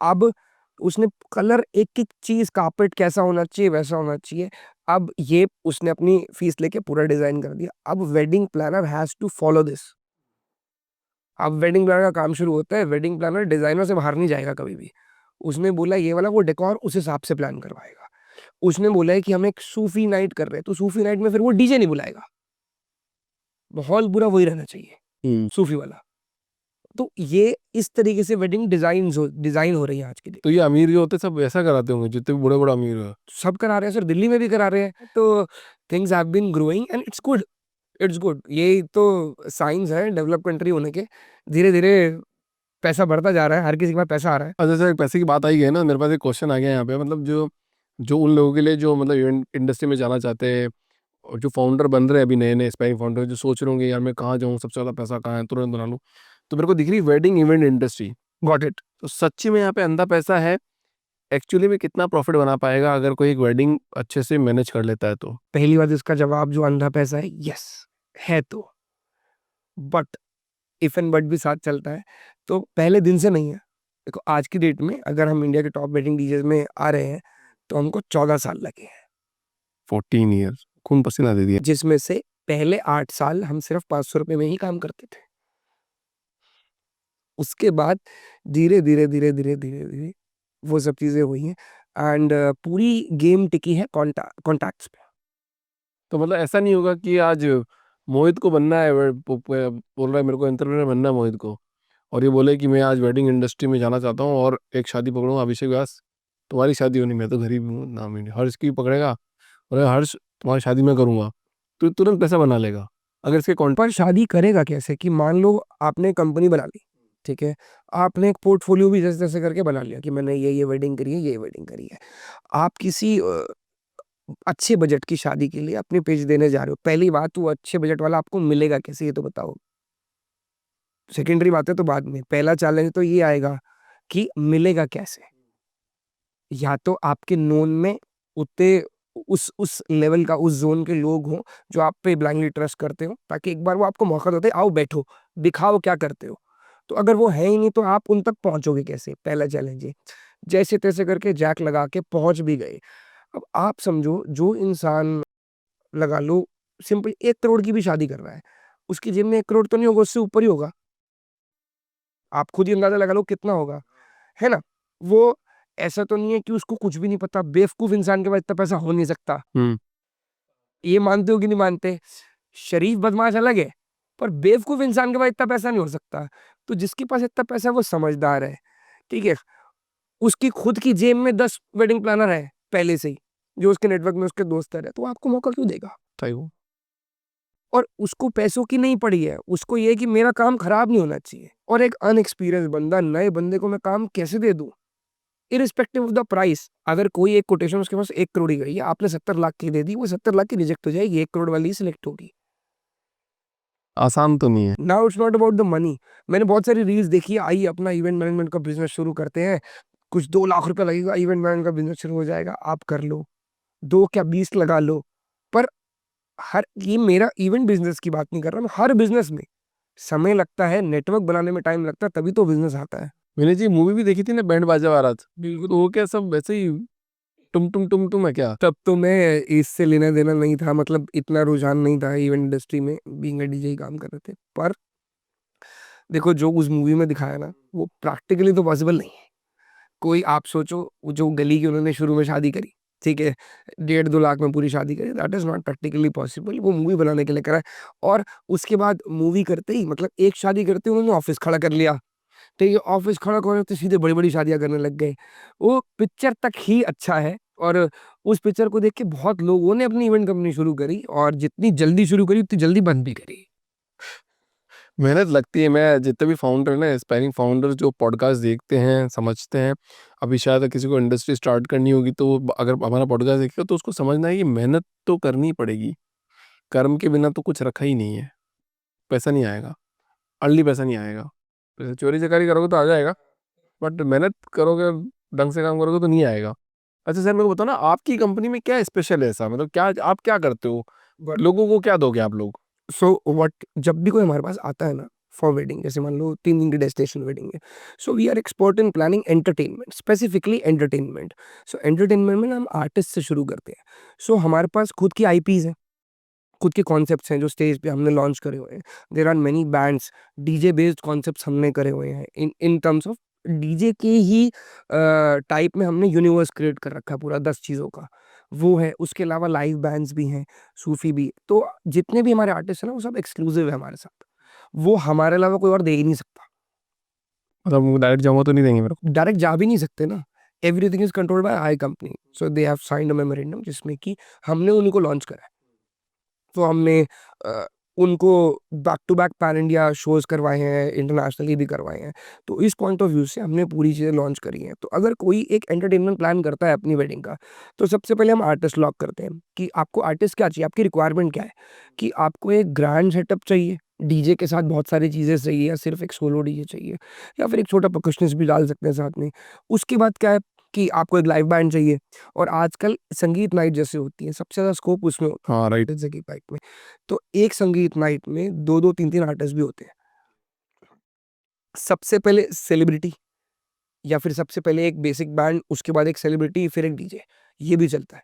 अब उसने कलर, एक एक चीज, कार्पेट कैसा होना चाहिए वैसा होना चाहिए। अब ये उसने अपनी फीस लेके पूरा डिजाइन कर दिया। अब wedding planner has to follow this. अब वेडिंग प्लानर का काम शुरू होता है, वेडिंग प्लानर डिजाइनर से बाहर नहीं जाएगा कभी भी। उसने बोला ये वाला, वो डेकोर उस हिसाब से प्लान करवाएगा। उसने बोला है कि हम एक सूफी नाइट कर रहे हैं, तो सूफी नाइट में फिर वो डीजे नहीं बुलाएगा, माहौल पूरा वही रहना चाहिए, सूफी वाला। तो ये इस तरीके से वेडिंग डिजाइन हो रही है आज की डेट। तो ये अमीर जो होते हैं सब ऐसा कराते होंगे, जितने भी बड़े बड़े अमीर हो। सब करा रहे हैं सर, दिल्ली में भी करा रहे हैं। तो things have been growing and it's good, it's good. ये तो साइंस है डेवलप कंट्री होने के। धीरे धीरे पैसा बढ़ता जा रहा है, हर किसी के पास पैसा आ रहा है। और जैसे पैसे की बात आई है ना, मेरे पास एक क्वेश्चन आ गया यहाँ पे, मतलब जो जो उन लोगों के लिए जो मतलब इवेंट इंडस्ट्री में जाना चाहते हैं, और जो फाउंडर बन रहे हैं अभी नए नए एस्पायरिंग फाउंडर, जो सोच रहे होंगे यार मैं कहाँ जाऊँ, सबसे ज़्यादा पैसा कहाँ है, तुरंत बना लूँ, तो मेरे को दिख रही wedding event industry. Got it. तो सच्ची में यहाँ पे अंधा पैसा है, एक्चुअली में कितना प्रॉफिट बना पाएगा अगर कोई एक वेडिंग अच्छे से मैनेज कर लेता है तो। पहली बात, इसका जवाब जो अंधा पैसा है, यस है तो, बट इफ एंड बट भी साथ चलता है। तो पहले दिन से नहीं है। देखो आज की डेट में अगर हम इंडिया के टॉप वेडिंग डीजे में आ रहे हैं तो हमको 14 साल लगे हैं, 14 ईयर्स खून पसीना दे दिया। जिसमें से पहले 8 साल हम सिर्फ 500 रुपए में ही काम करते थे। उसके बाद धीरे धीरे धीरे धीरे धीरे धीरे वो सब चीजें हुई हैं, एंड पूरी गेम टिकी है कॉन्टैक्ट्स पे। तो मतलब ऐसा नहीं होगा कि आज मोहित को बनना है, बोल रहा है मेरे को एंटरप्रेन्योर बनना है मोहित को, और ये बोले कि मैं आज वेडिंग इंडस्ट्री में जाना चाहता हूँ और एक शादी पकड़ूंगा, अभिषेक व्यास तुम्हारी शादी होनी, मैं तो गरीब हूँ ना, मैं हर्ष की पकड़ेगा और हर्ष तुम्हारी शादी में करूंगा, तो तुरंत पैसा बना लेगा। अगर इसके पर शादी करेगा कैसे, कि मान लो आपने कंपनी बना ली, ठीक है, आपने एक पोर्टफोलियो भी जैसे तैसे करके बना लिया कि मैंने ये वेडिंग करी है, ये वेडिंग करी है। आप किसी अच्छे बजट की शादी के लिए अपनी पिच देने जा रहे हो। पहली बात, वो अच्छे बजट वाला आपको मिलेगा कैसे, ये तो बताओ। सेकेंडरी बात है तो बाद में, पहला चैलेंज तो ये आएगा कि मिलेगा कैसे। या तो आपके नोन में उतने उस लेवल का, उस जोन के लोग हों जो आप पे ब्लाइंडली ट्रस्ट करते हो, ताकि एक बार वो आपको मौका देते, आओ बैठो दिखाओ क्या करते हो। तो अगर वो है ही नहीं तो आप उन तक पहुंचोगे कैसे, पहला चैलेंज है। जैसे तैसे करके जैक लगा के पहुंच भी गए। अब आप समझो, जो इंसान, लगा लो सिंपल 1 करोड़ की भी शादी कर रहा है, उसकी जेब में 1 करोड़ तो नहीं होगा, उससे ऊपर ही होगा। आप खुद ही अंदाजा लगा लो कितना होगा, है ना। वो ऐसा तो नहीं है कि उसको कुछ भी नहीं पता, बेवकूफ इंसान के पास इतना पैसा हो नहीं सकता। ये मानते हो कि नहीं मानते। शरीफ बदमाश अलग है, पर बेवकूफ इंसान के पास इतना पैसा नहीं हो सकता। तो जिसके पास इतना पैसा है वो समझदार है, ठीक है। उसकी खुद की जेब में 10 वेडिंग प्लानर है पहले से ही, जो उसके नेटवर्क में उसके दोस्त है, तो आपको मौका क्यों देगा। और उसको पैसों की नहीं पड़ी है, उसको ये कि मेरा काम खराब नहीं होना चाहिए। और एक अनएक्सपीरियंस बंदा, नए बंदे को मैं काम कैसे दे दूं, इरिस्पेक्टिव ऑफ द प्राइस। अगर कोई एक कोटेशन उसके पास 1 करोड़ ही गई है, आपने 70 लाख की दे दी, वो 70 लाख की रिजेक्ट हो जाएगी, 1 करोड़ वाली सिलेक्ट होगी। आसान तो नहीं है। Now it's not about the money. मैंने बहुत सारी रील्स देखी है, आइए अपना इवेंट मैनेजमेंट का बिजनेस शुरू करते हैं, कुछ 2 लाख रुपए लगेगा, इवेंट मैनेजमेंट का बिजनेस शुरू हो जाएगा, आप कर लो, 2 क्या 20 लगा लो, पर हर ये मेरा इवेंट बिजनेस की बात नहीं कर रहा मैं, हर बिजनेस में समय लगता है, नेटवर्क बनाने में टाइम लगता है, तभी तो बिजनेस आता है। मैंने जी मूवी भी देखी थी ना, बैंड बाजा बारात, बिल्कुल। तो वो क्या सब वैसे ही टुम है क्या? तब तो मैं इससे लेना देना नहीं था, मतलब इतना रुझान नहीं था इवेंट इंडस्ट्री में, बीइंग अ डीजे ही काम कर रहे थे। पर देखो जो उस मूवी में दिखाया ना, वो प्रैक्टिकली तो पॉसिबल नहीं है। कोई आप सोचो, वो जो गली की उन्होंने शुरू में शादी करी, ठीक है, 1.5-2 लाख में पूरी शादी करी, that is not practically possible. वो मूवी बनाने के लिए करा है। और उसके बाद मूवी करते ही, मतलब एक शादी करते ही उन्होंने ऑफिस खड़ा कर लिया, तो ये ऑफिस खड़ा कर तो सीधे बड़ी बड़ी शादियां करने लग गए। वो पिक्चर तक ही अच्छा है, और उस पिक्चर को देख के बहुत लोगों ने अपनी इवेंट कंपनी शुरू करी, और जितनी जल्दी शुरू करी उतनी जल्दी बंद भी करी। मेहनत लगती है। मैं जितने भी फाउंडर ना, एस्पायरिंग फाउंडर जो पॉडकास्ट देखते हैं, समझते हैं, अभी शायद किसी को इंडस्ट्री स्टार्ट करनी होगी तो अगर हमारा पॉडकास्ट देखेगा तो उसको समझना है कि मेहनत तो करनी पड़ेगी। कर्म के बिना तो कुछ रखा ही नहीं है। पैसा नहीं आएगा, अर्ली पैसा नहीं आएगा। जैसे चोरी चकारी करोगे तो आ जाएगा, बट मेहनत करोगे, ढंग से काम करोगे तो नहीं आएगा। अच्छा सर, मेरे को बताओ ना, आपकी कंपनी में क्या स्पेशल है ऐसा, मतलब क्या आप क्या करते हो, बट लोगों को क्या दोगे आप लोग? सो व्हाट, जब भी कोई हमारे पास आता है ना फॉर वेडिंग, जैसे मान लो 3 दिन की डेस्टिनेशन वेडिंग है, so we are expert in planning entertainment, specifically entertainment. So entertainment में ना हम आर्टिस्ट से शुरू करते हैं। सो हमारे पास खुद की आईपीज हैं, खुद के कॉन्सेप्ट्स हैं जो स्टेज पे हमने लॉन्च करे हुए हैं। There are many bands, DJ based concepts हमने करे हुए हैं, in in terms of DJ के ही टाइप में हमने यूनिवर्स क्रिएट कर रखा है पूरा 10 चीज़ों का। वो है, उसके अलावा लाइव बैंड्स भी हैं, सूफी भी। तो जितने भी हमारे आर्टिस्ट हैं ना, वो सब एक्सक्लूसिव है हमारे साथ। वो हमारे अलावा कोई और दे ही नहीं सकता। मतलब डायरेक्ट जाऊंगा तो नहीं देंगे मेरे को? डायरेक्ट जा भी नहीं सकते ना। Everything is controlled by I company, so they have signed a memorandum जिसमें कि हमने उनको लॉन्च करा है। तो हमने अ, उनको back to back pan India shows करवाए हैं, इंटरनेशनली भी करवाए हैं। तो इस पॉइंट ऑफ व्यू से हमने पूरी चीज़ें लॉन्च करी हैं। तो अगर कोई एक एंटरटेनमेंट प्लान करता है अपनी वेडिंग का, तो सबसे पहले हम आर्टिस्ट लॉक करते हैं कि आपको आर्टिस्ट क्या चाहिए, आपकी रिक्वायरमेंट क्या है। कि आपको एक ग्रैंड सेटअप चाहिए, डीजे के साथ बहुत सारी चीज़ें चाहिए, या सिर्फ़ एक सोलो डीजे चाहिए, या फिर एक छोटा परकशनिस्ट भी डाल सकते हैं साथ में। उसके बाद क्या है कि आपको एक लाइव बैंड चाहिए, और आजकल संगीत नाइट जैसे होती है, सबसे ज़्यादा स्कोप उसमें होता हाँ राइट। है संगीत नाइट में। तो एक संगीत नाइट में 2-2 3-3 आर्टिस्ट भी होते हैं। सबसे पहले सेलिब्रिटी, या फिर सबसे पहले एक बेसिक बैंड, उसके बाद एक सेलिब्रिटी, फिर एक डीजे, ये भी चलता है।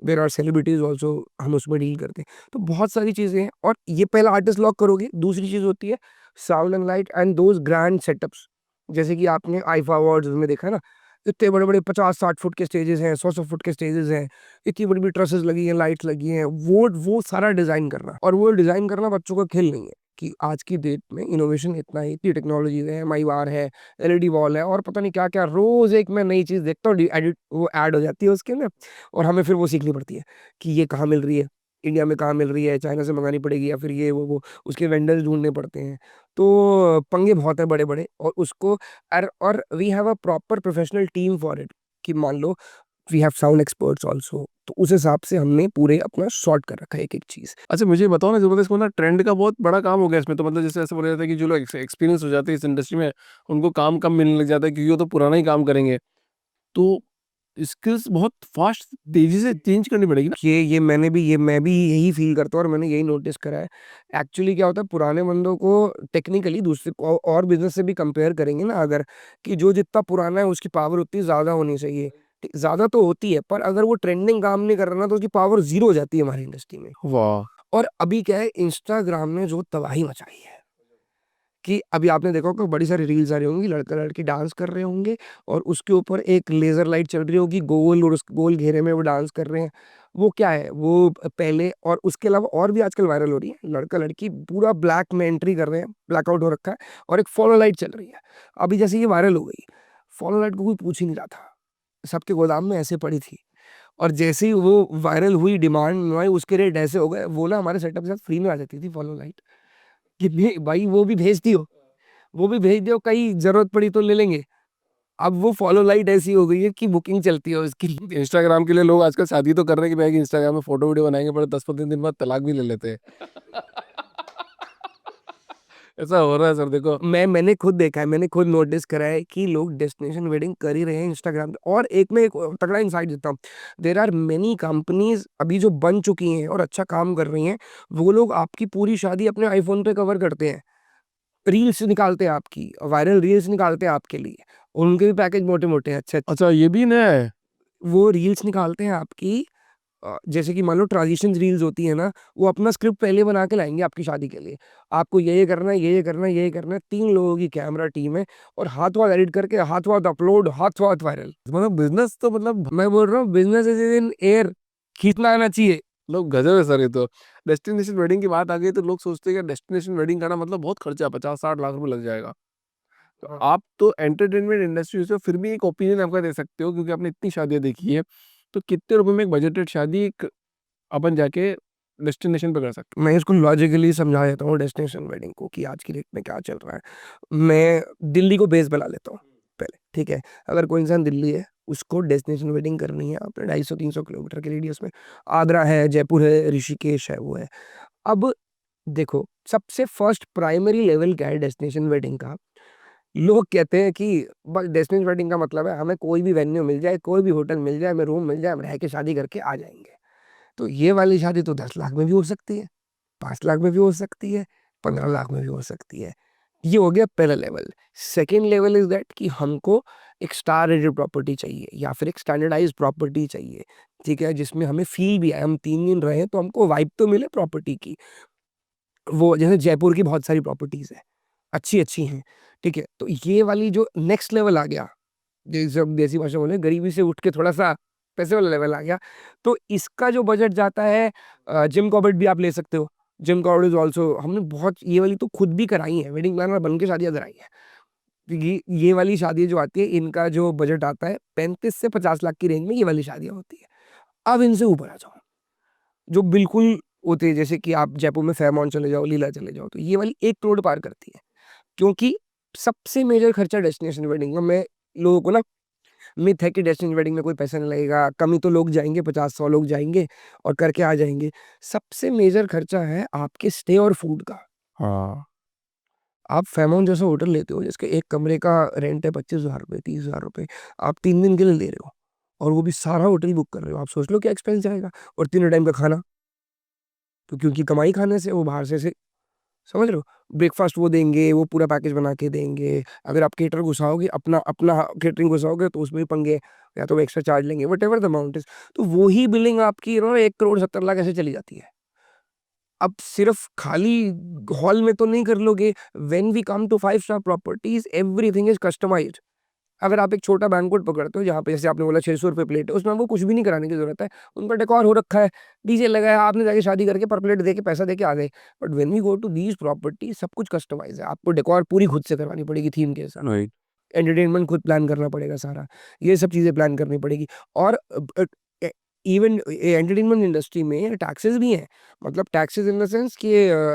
देयर आर सेलिब्रिटीज़ ऑल्सो, हम उसमें डील करते हैं। तो बहुत सारी चीज़ें हैं, और ये पहला आर्टिस्ट लॉक करोगे, दूसरी चीज़ होती है sound and light and those grand setups. जैसे कि आपने आईफा अवार्ड्स में देखा है ना, इतने बड़े-बड़े 50-60 फुट के स्टेजेस हैं, 100-100 फुट के स्टेजेस हैं, इतनी बड़ी-बड़ी ट्रसेस लगी हैं, लाइट्स लगी हैं, वो सारा डिज़ाइन करना, और वो डिज़ाइन करना बच्चों का खेल नहीं है। कि आज की डेट में इनोवेशन इतना है, इतनी टेक्नोलॉजीज़ है, माईवार है, एलईडी वॉल है, और पता नहीं क्या-क्या, रोज़ एक मैं नई चीज़ देखता हूँ, एडिट वो ऐड हो जाती है उसके अंदर, और हमें फिर वो सीखनी पड़ती है कि ये कहाँ मिल रही है, इंडिया में कहाँ मिल रही है, चाइना से मंगानी पड़ेगी, या फिर ये वो उसके वेंडर्स ढूँढने पड़ते हैं। तो पंगे बहुत हैं बड़े-बड़े, और उसको और we have a proper professional team for it. कि मान लो we have sound experts also, तो उस हिसाब से हमने पूरे अपना सॉर्ट कर रखा है एक-एक चीज़। अच्छा मुझे ये बताओ ना, ज़बरदस्त को ना ट्रेंड का बहुत बड़ा काम हो गया इसमें, तो मतलब जैसे ऐसे बोला जाता है कि जो लोग एक्सपीरियंस हो जाते हैं इस इंडस्ट्री में, उनको काम कम मिलने लग जाता है क्योंकि वो तो पुराना ही काम करेंगे। तो स्किल्स बहुत फास्ट तेजी से चेंज करनी पड़ेगी ना? ये मैं भी यही फ़ील करता हूँ, और मैंने यही नोटिस करा है। एक्चुअली क्या होता है, पुराने बंदों को टेक्निकली दूसरे और बिज़नेस से भी कंपेयर करेंगे ना अगर, कि जो जितना पुराना है उसकी पावर उतनी ज़्यादा होनी चाहिए। ज़्यादा तो होती है, पर अगर वो ट्रेंडिंग काम नहीं कर रहा ना, तो उसकी पावर ज़ीरो हो जाती है हमारी इंडस्ट्री में। वाह। और अभी क्या है, इंस्टाग्राम ने जो तबाही मचाई है, कि अभी आपने देखा होगा बड़ी सारी रील्स आ रही होंगी, लड़का-लड़की डांस कर रहे होंगे, और उसके ऊपर एक लेज़र लाइट चल रही होगी गोल, और उस गोल घेरे में वो डांस कर रहे हैं। वो क्या है, वो पहले, और उसके अलावा और भी आजकल वायरल हो रही है, लड़का-लड़की पूरा ब्लैक में एंट्री कर रहे हैं, ब्लैकआउट हो रखा है, और एक फॉलो लाइट चल रही है। अभी जैसे ये वायरल हो गई, फॉलो लाइट को कोई पूछ ही नहीं रहा था, सबके गोदाम में ऐसे पड़ी थी। और जैसे ही वो वायरल हुई, डिमांड में आई, उसके रेट ऐसे हो गए, वो ना हमारे सेटअप के साथ फ्री में आ जाती थी फॉलो लाइट, कि भाई वो भी भेज दियो। वो भी भेज दो, कहीं ज़रूरत पड़ी तो ले लेंगे। अब वो फॉलो लाइट ऐसी हो गई है कि बुकिंग चलती है उसकी। इंस्टाग्राम के लिए लोग आजकल शादी तो कर रहे हैं कि भाई इंस्टाग्राम में फोटो वीडियो बनाएंगे, पर 10-15 दिन बाद तलाक भी ले लेते हैं। ऐसा हो रहा है सर, देखो। मैंने खुद देखा है, मैंने खुद नोटिस करा है कि लोग डेस्टिनेशन वेडिंग कर ही रहे हैं इंस्टाग्राम पे। और एक तगड़ा इंसाइट देता हूँ, देर आर मेनी कंपनीज अभी जो बन चुकी हैं और अच्छा काम कर रही हैं, वो लोग आपकी पूरी शादी अपने आईफोन पे कवर करते हैं, रील्स निकालते हैं आपकी, वायरल रील्स निकालते हैं आपके लिए, और उनके भी पैकेज मोटे मोटे हैं अच्छे अच्छे। अच्छा, ये भी नया है। वो रील्स निकालते हैं आपकी, जैसे कि मान लो ट्रांजिशन रील्स होती है ना, वो अपना स्क्रिप्ट पहले बना के लाएंगे आपकी शादी के लिए। आपको ये करना है, ये करना है, ये करना है, 3 लोगों की कैमरा टीम है, और हाथ वाथ एडिट करके हाथ वाथ अपलोड, हाथ वाथ वायरल। मतलब बिजनेस तो मतलब मैं बोल रहा हूँ बिजनेस इज इन एयर, खींचना आना चाहिए। लोग गजब है सर। ये तो डेस्टिनेशन वेडिंग की बात आ गई तो लोग सोचते हैं कि डेस्टिनेशन वेडिंग करना मतलब बहुत खर्चा, 50-60 लाख रुपए लग जाएगा। तो हाँ। आप तो एंटरटेनमेंट इंडस्ट्री से फिर भी एक ओपिनियन आपका दे सकते हो, क्योंकि आपने इतनी शादियां देखी है। तो कितने रुपए में एक बजटेड शादी एक अपन जाके डेस्टिनेशन पे कर सकते मैं इसको लॉजिकली समझा देता हूँ डेस्टिनेशन वेडिंग को कि आज की डेट में क्या चल रहा है। मैं दिल्ली को बेस बना लेता हूँ पहले, ठीक है। अगर कोई इंसान दिल्ली है, उसको डेस्टिनेशन वेडिंग करनी है अपने 250-300 किलोमीटर के रेडियस में, आगरा है, जयपुर है, ऋषिकेश है, वो है। अब देखो, सबसे फर्स्ट प्राइमरी लेवल क्या है डेस्टिनेशन वेडिंग का? लोग कहते हैं कि बस डेस्टिनेशन वेडिंग का मतलब है हमें कोई भी वेन्यू मिल जाए, कोई भी होटल मिल जाए, हमें रूम मिल जाए, हम रह के शादी करके आ जाएंगे। तो ये वाली शादी तो 10 लाख में भी हो सकती है, 5 लाख में भी हो सकती है, 15 लाख में भी हो सकती है। ये हो गया पहला level. Second level is that कि हमको एक स्टार रेटेड प्रॉपर्टी चाहिए, या फिर एक स्टैंडर्डाइज प्रॉपर्टी चाहिए, ठीक है, जिसमें हमें फील भी आए, हम 3 दिन रहे तो हमको वाइब तो मिले प्रॉपर्टी की। वो जैसे जयपुर की बहुत सारी प्रॉपर्टीज है, अच्छी अच्छी हैं, ठीक है। तो ये वाली जो नेक्स्ट लेवल आ गया, जैसे हम देसी भाषा बोले, गरीबी से उठ के थोड़ा सा पैसे वाला लेवल आ गया, तो इसका जो बजट जाता है, जिम कॉर्बेट भी आप ले सकते हो। जिम कॉर्बेट इज ऑल्सो, हमने बहुत ये वाली तो खुद भी कराई है, वेडिंग प्लानर बन के शादियां कराई है। तो ये वाली शादी जो आती है, इनका जो बजट आता है 35 से 50 लाख की रेंज में, ये वाली शादियां होती है। अब इनसे ऊपर आ जाओ, जो बिल्कुल होते हैं, जैसे कि आप जयपुर में फेयरमाउंट चले जाओ, लीला चले जाओ, तो ये वाली 1 करोड़ पार करती है। क्योंकि सबसे मेजर खर्चा डेस्टिनेशन वेडिंग में, मैं लोगों को ना मिथ है कि डेस्टिनेशन वेडिंग में कोई पैसा नहीं लगेगा, कमी तो लोग जाएंगे, 50-100 लोग जाएंगे और करके आ जाएंगे। सबसे मेजर खर्चा है आपके स्टे और फूड का। हैं। हाँ। आप फेयरमाउंट जैसा होटल लेते हो जिसके एक कमरे का रेंट है 25,000 रुपये, 30,000 रुपये, आप 3 दिन के लिए ले रहे हो, और वो भी सारा होटल बुक कर रहे हो। आप सोच लो क्या एक्सपेंस जाएगा, और 3 टाइम का खाना, तो क्योंकि कमाई खाने से वो बाहर से समझ रहे हो, ब्रेकफास्ट वो देंगे, वो पूरा पैकेज बना के देंगे। अगर आप केटर घुसाओगे, अपना अपना केटरिंग घुसाओगे, तो उसमें भी पंगे, या तो एक्स्ट्रा चार्ज लेंगे, what ever the amount is. तो वो ही बिलिंग आपकी 1 करोड़ 70 लाख ऐसे चली जाती है। अब सिर्फ खाली हॉल में तो नहीं कर लोगे, when we come to 5 star properties, everything is customized. अगर आप एक छोटा बैंक्वेट पकड़ते हो, जहाँ पे जैसे आपने बोला 600 रुपये प्लेट है, उसमें आपको कुछ भी नहीं कराने की जरूरत है, उनका डेकोर हो रखा है, डीजे लगाया, आपने जाके शादी करके पर प्लेट दे के पैसा दे के आ गए। But when we go to these property, सब कुछ कस्टमाइज है, आपको डेकोर पूरी खुद से करवानी पड़ेगी थीम के साथ, राइट। एंटरटेनमेंट खुद प्लान करना पड़ेगा सारा, ये सब चीज़ें प्लान करनी पड़ेगी। और इवन एंटरटेनमेंट इंडस्ट्री में टैक्सेस भी हैं, मतलब टैक्सेस इन द सेंस कि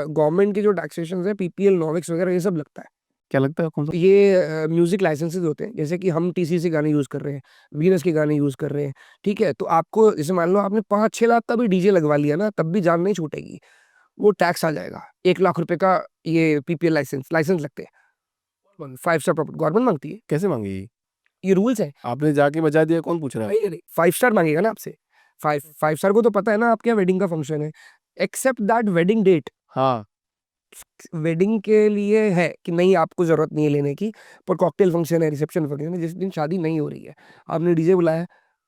गवर्नमेंट के जो टैक्सेशन है, पीपीएल नॉवेक्स वगैरह, ये सब लगता है। क्या लगता है, कौन सा? ये म्यूजिक लाइसेंसेस होते हैं, जैसे कि हम टीसीसी गाने यूज कर रहे हैं, वीनस के गाने यूज कर रहे हैं, ठीक है। तो आपको जैसे मान लो आपने 5-6 लाख का भी डीजे लगवा लिया ना, तब भी जान नहीं छूटेगी, वो टैक्स आ जाएगा। 1 लाख रुपए का ये पीपीएल लाइसेंस लाइसेंस लगते हैं, 5 स्टार प्रॉपर्टी गवर्नमेंट मांगती है, कैसे मांगी? ये रूल्स है। आपने जाके बजा दिया, कौन पूछ रहा है? भाई 5 स्टार मांगेगा ना आपसे, फाइव 5 स्टार को तो पता है ना आपके यहाँ वेडिंग का फंक्शन है, एक्सेप्ट दैट वेडिंग डेट। हाँ। वेडिंग के लिए है कि नहीं, आपको जरूरत नहीं है लेने की, पर कॉकटेल फंक्शन है, रिसेप्शन फंक्शन है, जिस दिन शादी नहीं हो रही है, आपने डीजे बुलाया,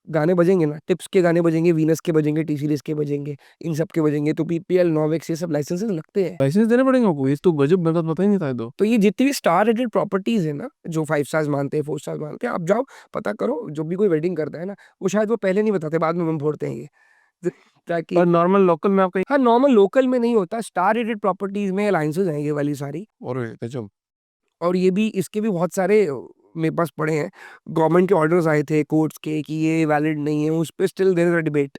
गाने बजेंगे ना, टिप्स के गाने बजेंगे, वीनस के बजेंगे, टी सीरीज के बजेंगे, इन सब के बजेंगे, तो पीपीएल नॉवेक्स ये सब लाइसेंसेस लगते हैं। लाइसेंस देने पड़ेंगे आपको? ये तो गजब, मेरे को पता ही नहीं था। ये तो ये जितनी भी स्टार रेटेड प्रॉपर्टीज है ना, जो 5 स्टार्स मानते हैं, 4 स्टार मानते हैं, आप जाओ पता करो, जो भी कोई वेडिंग करता है ना, वो शायद वो पहले नहीं बताते, बाद में बम फोड़ते हैं ये ताकि। और नॉर्मल लोकल में आपका? हाँ, नॉर्मल लोकल में नहीं होता, स्टार रेटेड प्रॉपर्टीज में अलायंसेस हैं ये वाली सारी। और गजब। और ये भी, इसके भी बहुत सारे मेरे पास पड़े हैं, गवर्नमेंट के ऑर्डर्स आए थे कोर्ट्स के कि ये वैलिड नहीं है, उस पे still there is a debate.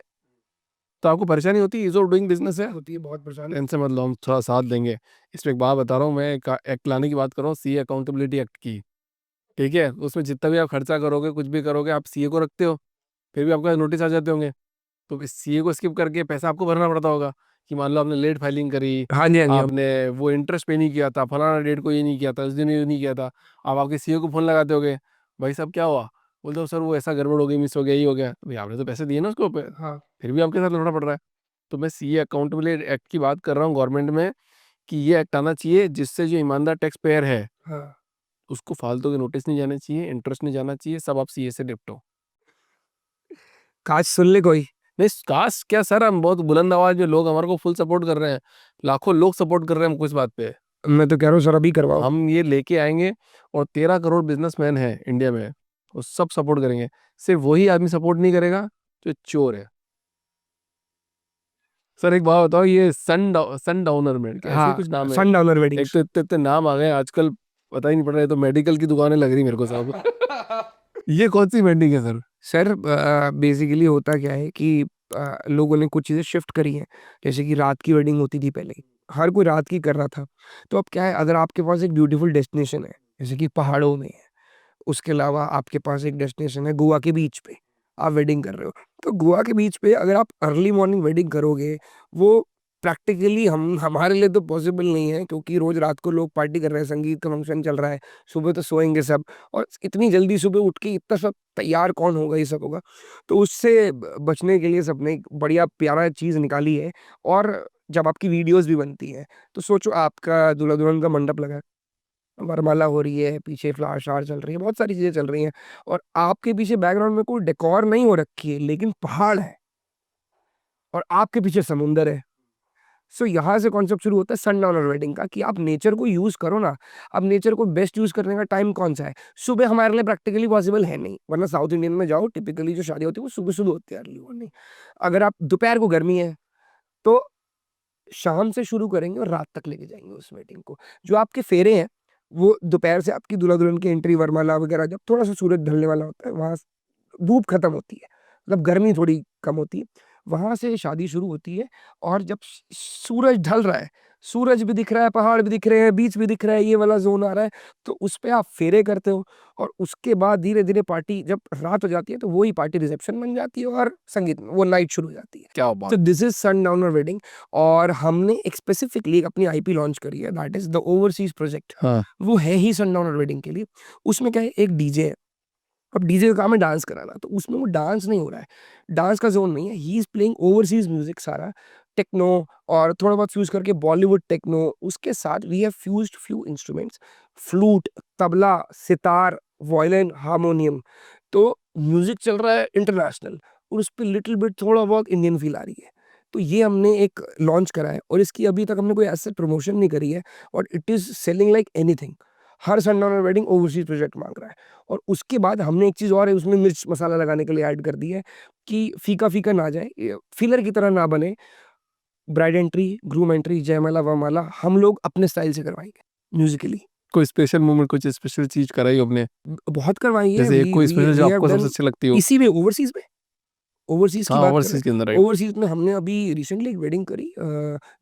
तो आपको परेशानी होती है? इज ऑफ डूइंग बिजनेस है। होती है, बहुत परेशान। टेंशन मतलब हम थोड़ा साथ देंगे। इसमें एक बात बता रहा हूँ मैं, एक एक्ट लाने की बात कर रहा हूँ, सीए अकाउंटेबिलिटी एक्ट की। ठीक है, उसमें जितना भी आप खर्चा करोगे, कुछ भी करोगे, आप सीए को रखते हो, फिर भी आपका नोटिस आ जाते होंगे, तो इस सीए को स्किप करके पैसा आपको भरना पड़ता होगा। कि मान लो आपने लेट फाइलिंग करी, हाँ जी, हाँ जी, आपने वो इंटरेस्ट पे नहीं किया था, फलाना डेट को ये नहीं किया था, उस दिन ये नहीं किया था, आप आपके सीईओ को फोन लगाते होगे, भाई साहब क्या हुआ? बोलते हो सर वो ऐसा गड़बड़ हो गई, मिस हो गया, ये हो गया। भाई आपने तो पैसे दिए ना उसको हाँ, फिर भी आपके साथ लड़ना पड़ रहा है। तो मैं सीए अकाउंटेबिलिटी एक्ट की बात कर रहा हूँ गवर्नमेंट में, कि ये एक्ट आना चाहिए जिससे जो ईमानदार टैक्स पेयर है हाँ। उसको फालतू के नोटिस नहीं जाने चाहिए, इंटरेस्ट नहीं जाना चाहिए, सब आप सीए से निपटो। काश सुन ले कोई। नहीं काश क्या सर, हम बहुत बुलंद आवाज में, लोग हमारे को फुल सपोर्ट कर रहे हैं, लाखों लोग सपोर्ट कर रहे हैं हमको इस बात पे। मैं तो कह रहा हूँ सर अभी करवाओ। हम ये लेके आएंगे और 13 करोड़ बिजनेसमैन है इंडिया में, वो सब सपोर्ट करेंगे। सिर्फ वही आदमी सपोर्ट नहीं करेगा जो चोर है। सर एक बात बताओ, ये सन डाउनर में क्या ऐसे ही हाँ, कुछ नाम है? सनडाउनर एक वेडिंग्स। तो इतने इतने नाम आ गए आजकल, पता ही नहीं पड़ रहा है, तो मेडिकल की दुकानें लग रही मेरे को साहब। ये कौन सी वेडिंग है सर? सर बेसिकली होता क्या है कि लोगों ने कुछ चीज़ें शिफ्ट करी हैं। जैसे कि रात की वेडिंग होती थी पहले, हर कोई रात की कर रहा था। तो अब क्या है, अगर आपके पास एक ब्यूटीफुल डेस्टिनेशन है, जैसे कि पहाड़ों में है, उसके अलावा आपके पास एक डेस्टिनेशन है गोवा के बीच पे, आप वेडिंग कर रहे हो, तो गोवा के बीच पे अगर आप अर्ली मॉर्निंग वेडिंग करोगे, वो प्रैक्टिकली हम हमारे लिए तो पॉसिबल नहीं है, क्योंकि रोज रात को लोग पार्टी कर रहे हैं, संगीत का फंक्शन चल रहा है, सुबह तो सोएंगे सब, और इतनी जल्दी सुबह उठ के इतना सब तैयार कौन होगा, ये सब होगा। तो उससे बचने के लिए सबने एक बढ़िया प्यारा चीज़ निकाली है। और जब आपकी वीडियोस भी बनती हैं, तो सोचो आपका दूल्हा दुल्हन का मंडप लगा है, वरमाला हो रही है, पीछे फ्लावर शावर चल रही है, बहुत सारी चीज़ें चल रही हैं, और आपके पीछे बैकग्राउंड में कोई डेकोर नहीं हो रखी है, लेकिन पहाड़ है और आपके पीछे समुंदर है। सो यहाँ से कॉन्सेप्ट शुरू होता है सनडाउन और वेडिंग का, कि आप नेचर को यूज़ करो ना। अब नेचर को बेस्ट यूज़ करने का टाइम कौन-सा है? सुबह हमारे लिए प्रैक्टिकली पॉसिबल है नहीं, वरना साउथ इंडियन में जाओ, टिपिकली जो शादी होती है वो सुबह-सुबह होती है, अर्ली मॉर्निंग। अगर आप दोपहर को गर्मी है, तो शाम से शुरू करेंगे और रात तक लेके जाएँगे उस वेडिंग को। जो आपके फेरे हैं, वो दोपहर से आपकी दूल्हा-दुल्हन की एंट्री, वरमाला वगैरह, जब थोड़ा-सा सूरज ढलने वाला होता है, वहाँ धूप खत्म होती है, मतलब गर्मी थोड़ी कम होती है, वहाँ से शादी शुरू होती है। और जब सूरज ढल रहा है, सूरज भी दिख रहा है, पहाड़ भी दिख रहे हैं, बीच भी दिख रहा है, ये वाला ज़ोन आ रहा है, तो उस पे आप फेरे करते हो। और उसके बाद धीरे-धीरे पार्टी जब रात हो जाती है, तो वही पार्टी रिसेप्शन बन जाती है और संगीत वो नाइट शुरू हो जाती है। क्या तो बात। This is sundowner wedding. और हमने एक स्पेसिफिकली अपनी आईपी लॉन्च करी है, that is the overseas project. हाँ वो है ही सनडाउनर वेडिंग के लिए। उसमें क्या है, एक डीजे है। अब डीजे का काम है डांस कराना, तो उसमें वो डांस नहीं हो रहा है, डांस का ज़ोन नहीं है, he is playing overseas music सारा, टेक्नो, और थोड़ा बहुत फ्यूज़ करके बॉलीवुड टेक्नो, उसके साथ we have fused few instruments, flute, tabla, sitar, violin, harmonium. तो म्यूज़िक चल रहा है इंटरनेशनल, और उसपे लिटिल बिट थोड़ा बहुत इंडियन फ़ील आ रही है। तो ये हमने एक लॉन्च करा है, और इसकी अभी तक हमने कोई ऐसे प्रमोशन नहीं करी है, और it is selling like anything. Her sundowner wedding overseas project माँग रहा है। और उसके बाद हमने एक चीज़ और है उसमें, मिर्च मसाला लगाने के लिए ऐड कर दी है, कि फीका-फीका ना जाए, ये फिलर की तरह ना बने। ब्राइड एंट्री, ग्रूम एंट्री, जयमाला वरमाला हम लोग अपने स्टाइल से करवाएँगे म्यूज़िकली। कोई स्पेशल मोमेंट, कुछ स्पेशल चीज कराई आपने? बहुत करवाई है, जैसे एक वी कोई वी स्पेशल जो वी हैव आपको सबसे डन। अच्छी लगती हो? इसी में ओवरसीज़ में, ओवरसीज़ की हाँ बात कर रहे ओवरसीज के अंदर, हैं। राइट। ओवरसीज़ में हमने अभी रिसेंटली एक वेडिंग करी,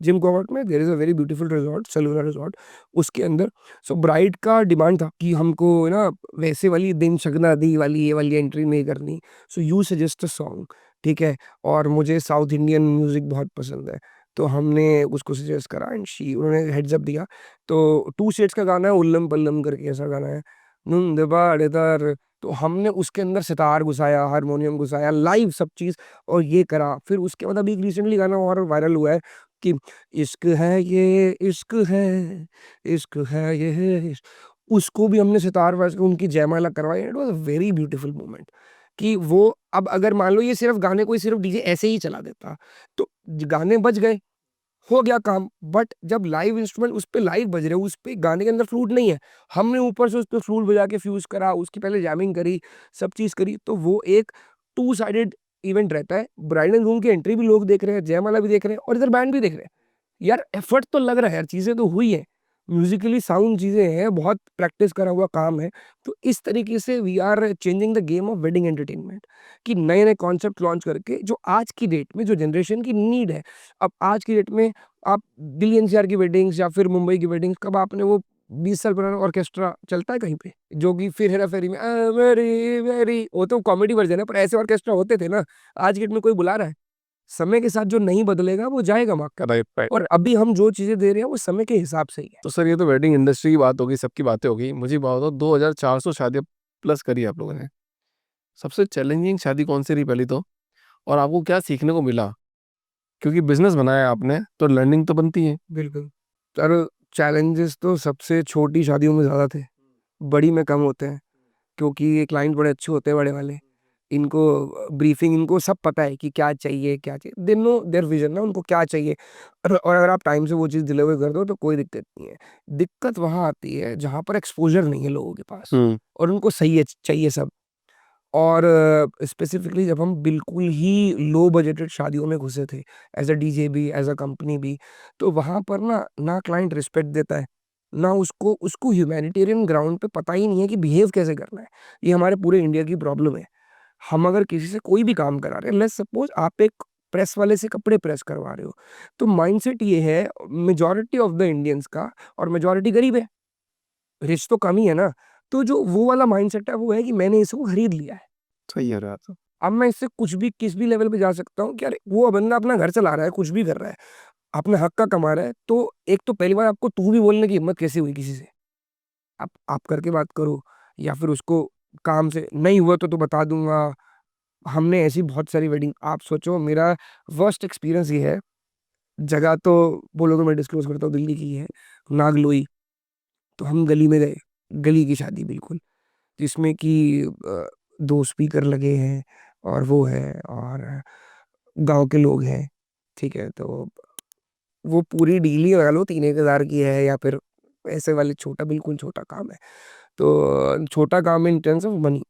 जिम कॉर्बेट में, there is a very beautiful resort, cellular resort, उसके अंदर। सो ब्राइड का डिमांड था कि हमको ना वैसे वाली दिन शगना दी वाली, ये वाली एंट्री नहीं करनी। So you suggest a song, ठीक है? और मुझे साउथ इंडियन म्यूज़िक बहुत पसंद है, तो हमने उसको सजेस्ट करा, एंड उन्होंने हेड्स अप दिया। तो 2 स्टेट्स का गाना है, उल्लम पल्लम करके ऐसा गाना है, नूंद बाड़ेदार। तो हमने उसके अंदर सितार घुसाया, हारमोनियम घुसाया, लाइव सब चीज़, और ये करा। फिर उसके बाद अभी एक रिसेंटली गाना और वायरल हुआ है, कि इश्क है ये, इश्क है, इश्क है ये इश्क, उसको भी हमने सितार बजा के उनकी जयमाला करवाई। It was a very beautiful moment, कि वो, अब अगर मान लो ये सिर्फ़ गाने को ही सिर्फ़ डीजे ऐसे ही चला देता, तो गाने बज गए, हो गया काम। बट जब लाइव इंस्ट्रूमेंट उस पे लाइव बज रहे हो, उस पे गाने के अंदर फ्लूट नहीं है, हमने ऊपर से उस पे फ्लूट बजा के फ्यूज़ करा, उसकी पहले जैमिंग करी, सब चीज़ करी, तो वो एक टू साइडेड इवेंट रहता है। ब्राइड एंड ग्रूम की एंट्री भी लोग देख रहे हैं, जयमाला भी देख रहे हैं, और इधर बैंड भी देख रहे हैं। यार एफर्ट तो लग रहा है यार, चीज़ें तो हुई हैं, म्यूज़िकली साउंड चीज़ें हैं, बहुत प्रैक्टिस करा हुआ काम है। तो इस तरीके से we are changing the game of wedding entertainment, कि नए-नए कॉन्सेप्ट लॉन्च करके, जो आज की डेट में जो जनरेशन की नीड है। अब आज की डेट में आप दिल्ली एनसीआर की वेडिंग्स या फिर मुंबई की वेडिंग्स, कब आपने वो 20 साल पुराना ऑर्केस्ट्रा चलता है कहीं पे? जो कि फिर हेरा-फेरी में वेरी वेरी, वो तो कॉमेडी वर्ज़न है, पर ऐसे ऑर्केस्ट्रा होते थे ना, आज की डेट में कोई बुला रहा है? समय के साथ जो नहीं बदलेगा वो जाएगा मार्क। राइट। और अभी हम जो चीजें दे रहे हैं वो समय के हिसाब से ही है। तो सर ये तो वेडिंग इंडस्ट्री की बात होगी, सबकी बातें होगी, मुझे बात हो 2400 शादियां प्लस करी आप लोगों ने। सबसे चैलेंजिंग शादी कौन सी रही पहली तो, और आपको क्या सीखने को मिला? क्योंकि बिजनेस बनाया आपने तो लर्निंग तो बनती है। बिल्कुल सर, चैलेंजेस तो सबसे छोटी शादियों में ज़्यादा थे, बड़ी में कम होते हैं, क्योंकि ये क्लाइंट बड़े अच्छे होते हैं बड़े वाले। इनको ब्रीफिंग, इनको सब पता है कि क्या चाहिए क्या चाहिए, दे नो देयर विजन ना, उनको क्या चाहिए। और अगर आप टाइम से वो चीज़ डिलीवर कर दो तो कोई दिक्कत नहीं है। दिक्कत वहाँ आती है जहाँ पर एक्सपोजर नहीं है लोगों के पास और उनको सही है चाहिए सब। और स्पेसिफिकली जब हम बिल्कुल ही लो बजटेड शादियों में घुसे थे, एज अ डीजे भी, एज अ कंपनी भी, तो वहाँ पर ना ना क्लाइंट रिस्पेक्ट देता है, ना उसको उसको ह्यूमैनिटेरियन ग्राउंड पे पता ही नहीं है कि बिहेव कैसे करना है। ये हमारे पूरे इंडिया की प्रॉब्लम है। हम अगर किसी से कोई भी काम करा रहे हैं, लेट्स सपोज आप एक प्रेस वाले से कपड़े प्रेस करवा रहे हो, तो माइंडसेट ये है मेजॉरिटी ऑफ द इंडियंस का, और मेजॉरिटी गरीब है, रिच तो कम ही है ना। तो जो वो वाला माइंडसेट है वो है कि मैंने इसको खरीद लिया है, सही है रहा तो। अब मैं इससे कुछ भी किस भी लेवल पे जा सकता हूँ कि अरे वो बंदा अपना घर चला रहा है, कुछ भी कर रहा है, अपने हक का कमा रहा है, तो एक तो पहली बार आपको तू भी बोलने की हिम्मत कैसे हुई किसी से? आप करके बात करो, या फिर उसको काम से नहीं हुआ तो बता दूंगा। हमने ऐसी बहुत सारी वेडिंग, आप सोचो मेरा वर्स्ट एक्सपीरियंस ये है, जगह तो बोलो तो मैं डिस्क्लोज करता हूँ, दिल्ली की है, नागलोई। तो हम गली में गए, गली की शादी बिल्कुल, जिसमें कि दो स्पीकर लगे हैं और वो है, और गांव के लोग हैं, ठीक है। तो वो पूरी डील ही लगा लो 3,000 की है, या फिर ऐसे वाले छोटा, बिल्कुल छोटा काम है। तो छोटा काम इन टर्म्स ऑफ मनी।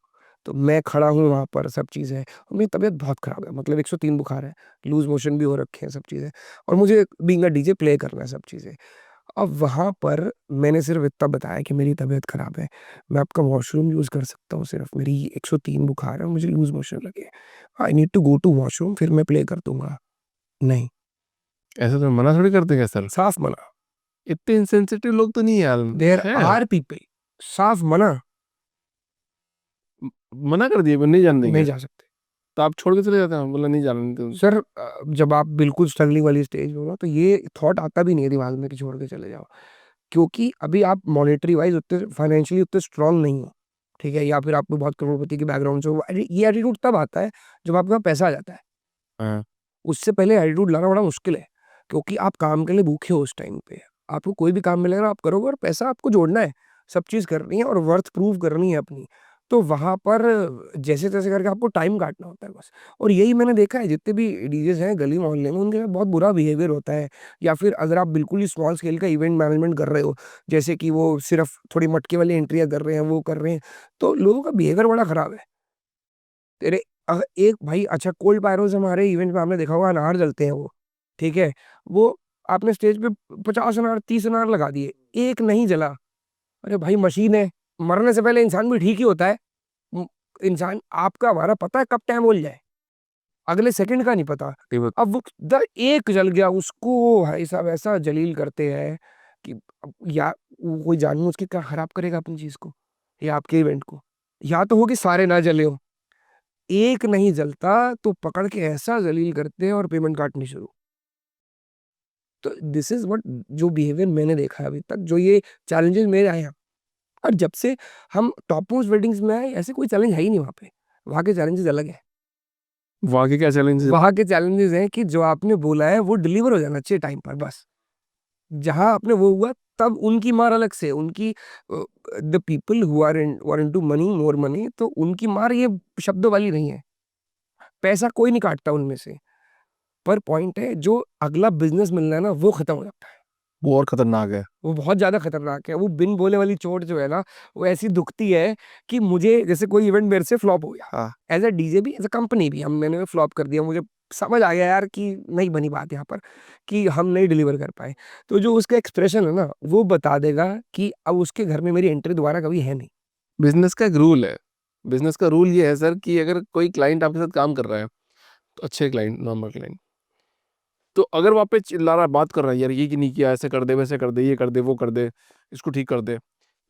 तो मैं खड़ा हूँ वहाँ पर, सब चीज़ है, और मेरी तबीयत बहुत खराब है, मतलब 103 बुखार है, लूज मोशन भी हो रखे हैं, सब चीज़ें, और मुझे बीइंग अ डीजे प्ले करना है सब चीज़ें। अब वहाँ पर मैंने सिर्फ इतना बताया कि मेरी तबीयत खराब है, मैं आपका वॉशरूम यूज़ कर सकता हूँ, सिर्फ मेरी 103 बुखार है, मुझे लूज मोशन लगे, I need to go to washroom, फिर मैं प्ले कर दूंगा। नहीं, ऐसे तो मना थोड़ी करते हैं सर, साफ मना। इतने इंसेंसिटिव लोग तो नहीं यार। देयर है, आर पीपल, साफ मना, मना कर दिए नहीं जान नहीं देंगे, जा सकते। तो आप छोड़ के चले जाते हैं, बोला नहीं जाने तो। सर जब आप बिल्कुल स्ट्रगलिंग वाली स्टेज में हो ना, तो ये थॉट आता भी नहीं है दिमाग में कि छोड़ के चले जाओ, क्योंकि अभी आप मॉनेटरी वाइज उतने फाइनेंशियली उतने स्ट्रांग नहीं हो, ठीक है, या फिर आपको बहुत करोड़पति के बैकग्राउंड से हो। ये एटीट्यूड तब आता है जब आपके पास पैसा आ जाता है, हाँ। उससे पहले एटीट्यूड लाना बड़ा मुश्किल है, क्योंकि आप काम के लिए भूखे हो उस टाइम पे। आपको कोई भी काम मिलेगा आप करोगे, और पैसा आपको जोड़ना है, सब चीज़ करनी है और वर्थ प्रूव करनी है अपनी। तो वहाँ पर जैसे तैसे करके आपको टाइम काटना होता है बस। और यही मैंने देखा है, जितने भी डीजेस हैं गली मोहल्ले में, उनके साथ बहुत बुरा बिहेवियर होता है। या फिर अगर आप बिल्कुल ही स्मॉल स्केल का इवेंट मैनेजमेंट कर रहे हो, जैसे कि वो सिर्फ थोड़ी मटके वाली एंट्रियाँ कर रहे हैं, वो कर रहे हैं, तो लोगों का बिहेवियर बड़ा खराब है। तेरे एक भाई, अच्छा कोल्ड पायरोज हमारे इवेंट में आपने देखा होगा, अनार जलते हैं वो, ठीक है, वो आपने स्टेज पे 50 अनार 30 अनार लगा दिए, एक नहीं जला। अरे भाई मशीन है, मरने से पहले इंसान भी ठीक ही होता है। म- इंसान आपका हमारा पता है कब टाइम बोल जाए, अगले सेकंड का नहीं पता। अब वो एक जल गया, उसको भाई साहब ऐसा जलील करते हैं कि या वो कोई जानबूझ के क्या खराब करेगा अपनी चीज को या आपके इवेंट को, या तो हो कि सारे ना जले हो, एक नहीं जलता तो पकड़ के ऐसा जलील करते हैं और पेमेंट काटनी शुरू। तो दिस इज व्हाट, जो बिहेवियर मैंने देखा है अभी तक, जो ये चैलेंजेस मेरे आए हैं। और जब से हम टॉप मोस्ट वेडिंग्स में आए, ऐसे कोई चैलेंज है ही नहीं वहाँ पे। वहाँ के चैलेंजेस अलग है। वहाँ के क्या चैलेंजेस? वहाँ के चैलेंजेस हैं कि जो आपने बोला है वो डिलीवर हो जाना चाहिए टाइम पर, बस। जहाँ आपने वो हुआ, तब उनकी मार अलग से, उनकी the people who are into money, more money, तो उनकी मार ये शब्दों वाली नहीं है। पैसा कोई नहीं काटता उनमें से, पर पॉइंट है जो अगला बिजनेस मिलना है ना, वो खत्म हो जाता है। वो और खतरनाक है। वो बहुत ज्यादा खतरनाक है। वो बिन बोले वाली चोट जो है ना, वो ऐसी दुखती है कि मुझे, जैसे कोई इवेंट मेरे से फ्लॉप हो गया, हाँ। एज अ डीजे भी, एज अ कंपनी भी, हम मैंने फ्लॉप कर दिया, मुझे समझ आ गया यार कि नहीं बनी बात यहाँ पर, कि हम नहीं डिलीवर कर पाए। तो जो उसका एक्सप्रेशन है ना, वो बता देगा कि अब उसके घर में मेरी एंट्री दोबारा कभी है नहीं। बिजनेस का एक रूल है, बिजनेस का रूल ये है सर कि अगर कोई क्लाइंट आपके साथ काम कर रहा है, तो अच्छे क्लाइंट, नॉर्मल क्लाइंट, तो अगर वहाँ पे चिल्ला रहा है, बात कर रहा है, यार ये कि नहीं किया, ऐसे कर दे, वैसे कर दे, ये कर दे, वो कर दे, इसको ठीक कर दे,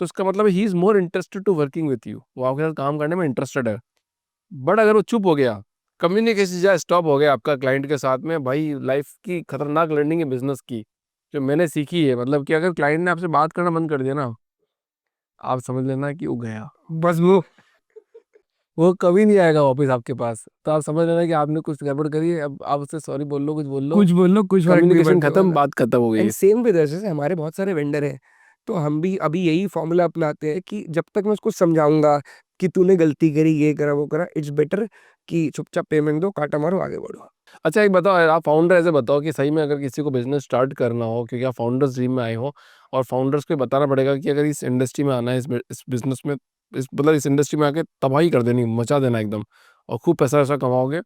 तो इसका मतलब he is more interested to working with you, वो आपके साथ काम करने में इंटरेस्टेड है। बट अगर वो चुप हो गया, कम्युनिकेशन जहाँ स्टॉप हो गया आपका क्लाइंट के साथ में, भाई लाइफ की खतरनाक लर्निंग है बिजनेस की जो मैंने सीखी है। मतलब कि अगर क्लाइंट ने आपसे बात करना बंद कर दिया ना, आप समझ लेना कि वो गया, बस वो कभी नहीं आएगा वापस आपके पास। तो आप समझ लेना कि आपने कुछ गड़बड़ करी है, अब आप उससे सॉरी बोल लो, कुछ बोल लो, कुछ बोल लो, कुछ फर्क नहीं कम्युनिकेशन पड़ने खत्म, वाला। बात खत्म हो गई एंड है। सेम विद अस, जैसे हमारे बहुत सारे वेंडर हैं, तो हम भी अभी यही फॉर्मूला अपनाते हैं कि जब तक मैं उसको समझाऊंगा कि तूने गलती करी, ये करा वो करा, इट्स बेटर कि चुपचाप पेमेंट दो, काटा मारो, आगे बढ़ो। अच्छा एक बताओ, आप फाउंडर ऐसे बताओ कि सही में अगर किसी को बिजनेस स्टार्ट करना हो, क्योंकि आप फाउंडर्स ड्रीम में आए हो, और फाउंडर्स को बताना पड़ेगा कि अगर इस इंडस्ट्री में आना है, इस बिजनेस में, इस मतलब इस इंडस्ट्री में आके तबाही कर देनी, मचा देना एकदम, और खूब पैसा वैसा कमाओगे,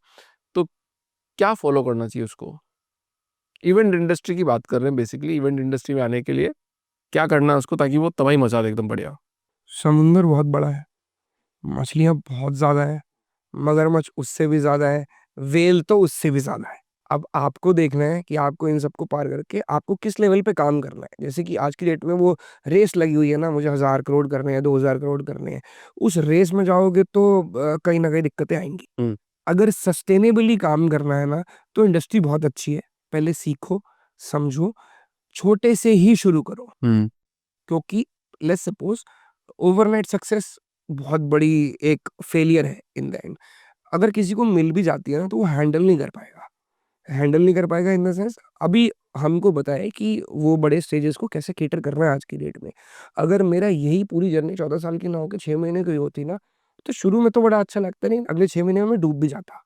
तो क्या फॉलो करना चाहिए उसको? इवेंट इंडस्ट्री की बात कर रहे हैं बेसिकली, इवेंट इंडस्ट्री में आने के लिए क्या करना है उसको ताकि वो तबाही मचा दे एकदम बढ़िया। समुंदर बहुत बड़ा है, मछलियां बहुत ज्यादा है, मगरमच्छ उससे भी ज्यादा है, वेल तो उससे भी ज्यादा है। अब आपको देखना है कि आपको इन सबको पार करके आपको किस लेवल पे काम करना है। जैसे कि आज की डेट में वो रेस लगी हुई है ना, मुझे 1,000 करोड़ करने हैं, 2,000 करोड़ करने हैं। उस रेस में जाओगे तो कहीं ना कहीं दिक्कतें आएंगी। हम्म। अगर सस्टेनेबली काम करना है ना, तो इंडस्ट्री बहुत अच्छी है। पहले सीखो, समझो, छोटे से ही शुरू करो। हम्म। क्योंकि लेट्स सपोज ओवरनाइट सक्सेस बहुत बड़ी एक फेलियर है इन द एंड। अगर किसी को मिल भी जाती है ना, तो वो हैंडल नहीं कर पाएगा। हैंडल नहीं कर पाएगा इन द सेंस, अभी हमको बताए कि वो बड़े स्टेजेस को कैसे केटर करना है आज की डेट में। अगर मेरा यही पूरी जर्नी 14 साल की ना होकर 6 महीने की होती ना, तो शुरू में तो बड़ा अच्छा लगता नहीं, अगले 6 महीने में मैं डूब भी जाता।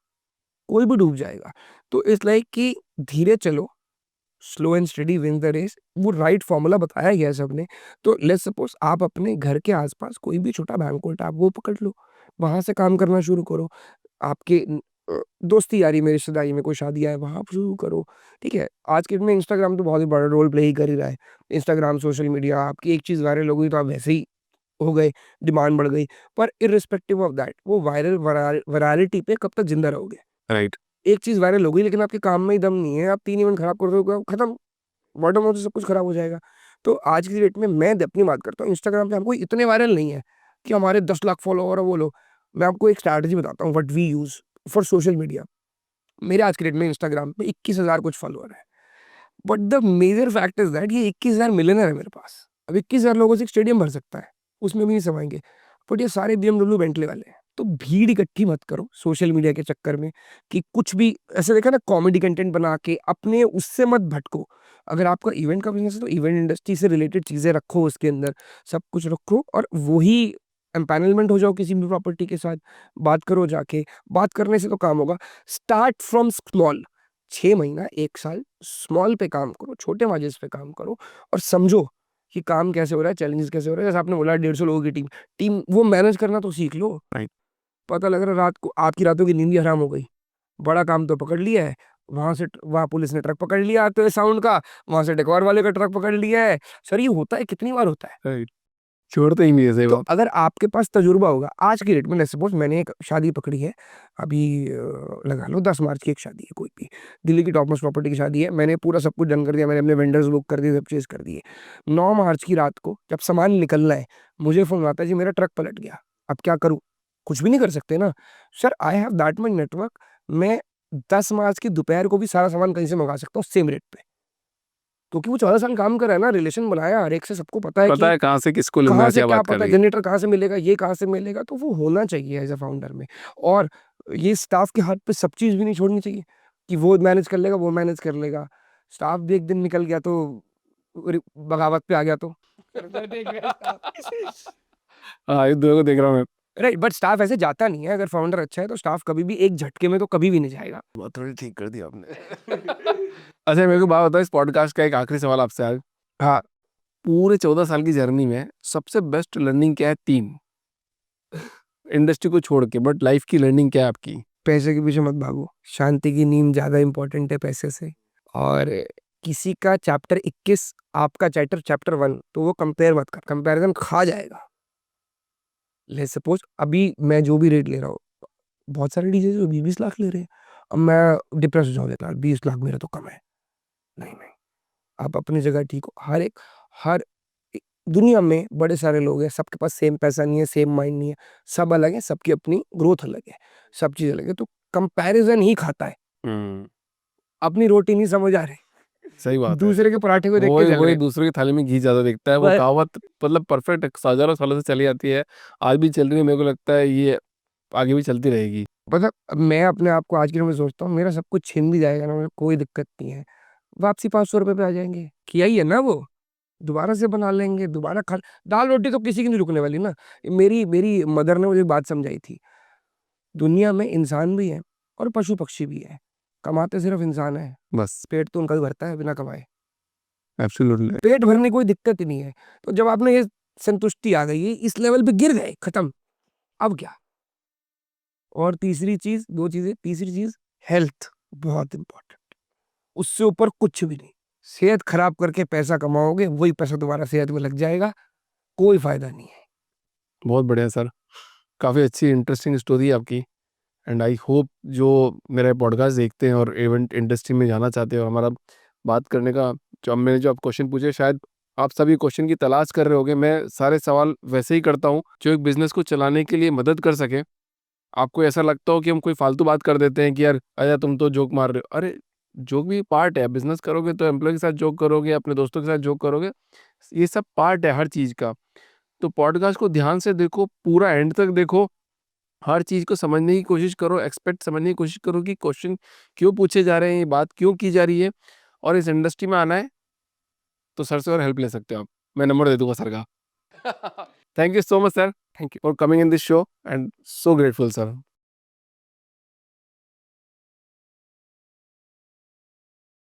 कोई भी डूब जाएगा। तो इस लाइक कि धीरे चलो, slow and steady win the race, वो राइट फॉर्मूला बताया गया है सबने। तो लेट्स सपोज आप अपने घर के आसपास कोई भी छोटा बैंकोट आप वो पकड़ लो, वहां से काम करना शुरू करो। आपके दोस्ती यारी में, रिश्तेदारी में कोई शादी है, वहां आप शुरू करो। ठीक है, आज के में इंस्टाग्राम तो बहुत ही बड़ा रोल प्ले ही कर ही रहा है। इंस्टाग्राम, सोशल मीडिया, आपकी एक चीज वायरल हो गई तो आप वैसे ही हो गए, डिमांड बढ़ गई। पर इरिस्पेक्टिव ऑफ दैट, वो वायरल वायरलिटी पे कब तक जिंदा रहोगे? राइट। एक चीज वायरल हो गई लेकिन आपके काम में ही दम नहीं है, आप 3 इवेंट खराब कर दोगे, खत्म, बॉटम ऑफ सब कुछ खराब हो जाएगा। तो आज की डेट में मैं अपनी बात करता हूँ, इंस्टाग्राम पे हमको इतने वायरल नहीं है कि हमारे 10 लाख फॉलोअर है वो लो। मैं आपको एक स्ट्रैटेजी बताता हूँ, what we use for social media. मेरे आज की डेट में इंस्टाग्राम पे 21,000 कुछ फॉलोअर है। But the major fact is that ये 21,000 मिलियनर है मेरे पास। अब 21,000 लोगों से एक स्टेडियम भर सकता है, उसमें भी नहीं समाएंगे। बट ये सारे BMW बेंटले वाले हैं। तो भीड़ इकट्ठी मत करो सोशल मीडिया के चक्कर में, कि कुछ भी ऐसे देखा ना, कॉमेडी कंटेंट बना के अपने उससे मत भटको। अगर आपका इवेंट का बिजनेस है तो इवेंट इंडस्ट्री से रिलेटेड चीजें रखो, उसके अंदर सब कुछ रखो, और वही एम्पैनलमेंट हो जाओ किसी भी प्रॉपर्टी के साथ। बात करो जाके, बात करने से तो काम होगा। स्टार्ट फ्रॉम स्मॉल, 6 महीना, 1 साल स्मॉल पे काम करो, छोटे मार्जिन पे काम करो, और समझो कि काम कैसे हो रहा है, चैलेंजेस कैसे हो रहे हैं। जैसे आपने बोला 150 लोगों की टीम, वो मैनेज करना तो सीख लो। राइट। पता लग रहा है रात को आपकी रातों की नींद ही हराम हो गई। बड़ा काम तो पकड़ लिया है, वहां से वहां पुलिस ने ट्रक पकड़ लिया तो साउंड का, वहां से डेकोर वाले का ट्रक पकड़ लिया है। सर ये होता है, कितनी बार होता है। राइट। छोड़ते ही नहीं है, सही तो बात। अगर आपके पास तजुर्बा होगा आज की डेट में, सपोज मैंने एक शादी पकड़ी है अभी, लगा लो 10 मार्च की एक शादी है, कोई भी दिल्ली की टॉप मोस्ट प्रॉपर्टी की शादी है, मैंने पूरा सब कुछ डन कर दिया, मैंने अपने वेंडर्स बुक कर दिए, सब चीज कर दिए। 9 मार्च की रात को जब सामान निकलना है, मुझे फोन आता है जी मेरा ट्रक पलट गया। अब क्या करूं? कुछ भी नहीं कर सकते ना। Sir I have that much network, मैं 10 मार्च की दोपहर को भी सारा सामान कहीं से मंगा सकता हूँ सेम रेट पे। क्योंकि वो 14 साल काम कर रहा है ना, रिलेशन बनाया, हर एक से सबको पता है पता कि है कहाँ से किसको लेना कहाँ है, से क्या क्या बात पता है, करेगी। जनरेटर कहाँ से मिलेगा, ये कहाँ से मिलेगा, तो वो होना चाहिए एज अ फाउंडर में। और ये स्टाफ के हाथ पे सब चीज भी नहीं छोड़नी चाहिए कि वो मैनेज कर लेगा, वो मैनेज कर लेगा। स्टाफ भी एक दिन निकल गया तो बगावत पे आ गया तो हाँ, इस दोनों को देख रहा हूँ मैं। राइट। बट स्टाफ ऐसे जाता नहीं है, अगर फाउंडर अच्छा है तो स्टाफ कभी भी एक झटके में तो कभी भी नहीं जाएगा। बात थोड़ी ठीक कर दी आपने। अच्छा मेरे को बात बताओ, इस पॉडकास्ट का एक आखिरी सवाल आपसे आज, हाँ, पूरे 14 साल की जर्नी में सबसे बेस्ट लर्निंग क्या है? तीन, इंडस्ट्री को छोड़ के, बट लाइफ की लर्निंग क्या है आपकी? पैसे के पीछे मत भागो, शांति की नींद ज्यादा इंपॉर्टेंट है पैसे से। और किसी का चैप्टर 21 आपका चैप्टर चैप्टर 1, तो वो कंपेयर मत कर, कंपैरिजन खा जाएगा। ले सपोज अभी मैं जो भी रेट ले रहा हूँ, बहुत सारे डीजे जो 20-20 लाख ले रहे हैं। अब मैं डिप्रेस हो जाऊँ यार, 20 लाख मेरा तो कम है। नहीं नहीं, आप अपनी जगह ठीक हो। हर दुनिया में बड़े सारे लोग हैं, सबके पास सेम पैसा नहीं है, सेम माइंड नहीं है, सब अलग है, सबकी अपनी ग्रोथ अलग है, सब चीज़ अलग है। तो कंपैरिजन ही खाता है, अपनी रोटी नहीं समझ आ रही, सही बात है। दूसरे के पराठे को देख के वही चल वही रहे। दूसरे की थाली में घी ज्यादा दिखता है, वो पर कहावत मतलब परफेक्ट हजारों सालों से चली आती है, आज भी चल रही है, मेरे को लगता है ये आगे भी चलती रहेगी। पता, मैं अपने आप को आज के दिन में सोचता हूँ, मेरा सब कुछ छिन भी जाएगा ना, मुझे कोई दिक्कत नहीं है, वापसी 500 रुपये पे आ जाएंगे, किया ही है ना वो, दोबारा से बना लेंगे, दोबारा खा। दाल रोटी तो किसी की नहीं रुकने वाली ना। मेरी मेरी मदर ने मुझे एक बात समझाई थी, दुनिया में इंसान भी है और पशु पक्षी भी है, कमाते सिर्फ इंसान है, बस पेट तो उनका भी भरता है बिना कमाए, एब्सोल्युटली। पेट भरने की कोई दिक्कत ही नहीं है। तो जब आपने ये संतुष्टि आ गई, इस लेवल पे गिर गए, खत्म, अब क्या। और तीसरी चीज, दो चीजें, तीसरी चीज हेल्थ, बहुत इंपॉर्टेंट, उससे ऊपर कुछ भी नहीं। सेहत खराब करके पैसा कमाओगे, वही पैसा दोबारा सेहत में लग जाएगा, कोई फायदा नहीं है। बहुत बढ़िया सर, काफ़ी अच्छी इंटरेस्टिंग स्टोरी है आपकी। एंड आई होप जो मेरा पॉडकास्ट देखते हैं और इवेंट इंडस्ट्री में जाना चाहते हैं और हमारा बात करने का जो मैंने जो आप क्वेश्चन पूछे, शायद आप सभी क्वेश्चन की तलाश कर रहे होगे। मैं सारे सवाल वैसे ही करता हूँ जो एक बिजनेस को चलाने के लिए मदद कर सके। आपको ऐसा लगता हो कि हम कोई फालतू बात कर देते हैं कि यार अरे तुम तो जोक मार रहे हो, अरे जोक भी पार्ट है, बिजनेस करोगे तो एम्प्लॉय के साथ जोक करोगे, अपने दोस्तों के साथ जोक करोगे, ये सब पार्ट है हर चीज़ का। तो पॉडकास्ट को ध्यान से देखो, पूरा एंड तक देखो, हर चीज़ को समझने की कोशिश करो, एक्सपेक्ट समझने की कोशिश करो कि क्वेश्चन क्यों पूछे जा रहे हैं, ये बात क्यों की जा रही है। और इस इंडस्ट्री में आना है तो सर से और हेल्प ले सकते हो आप, मैं नंबर दे दूंगा सर का। Thank you so much sir, thank you. For coming in this show and so grateful sir.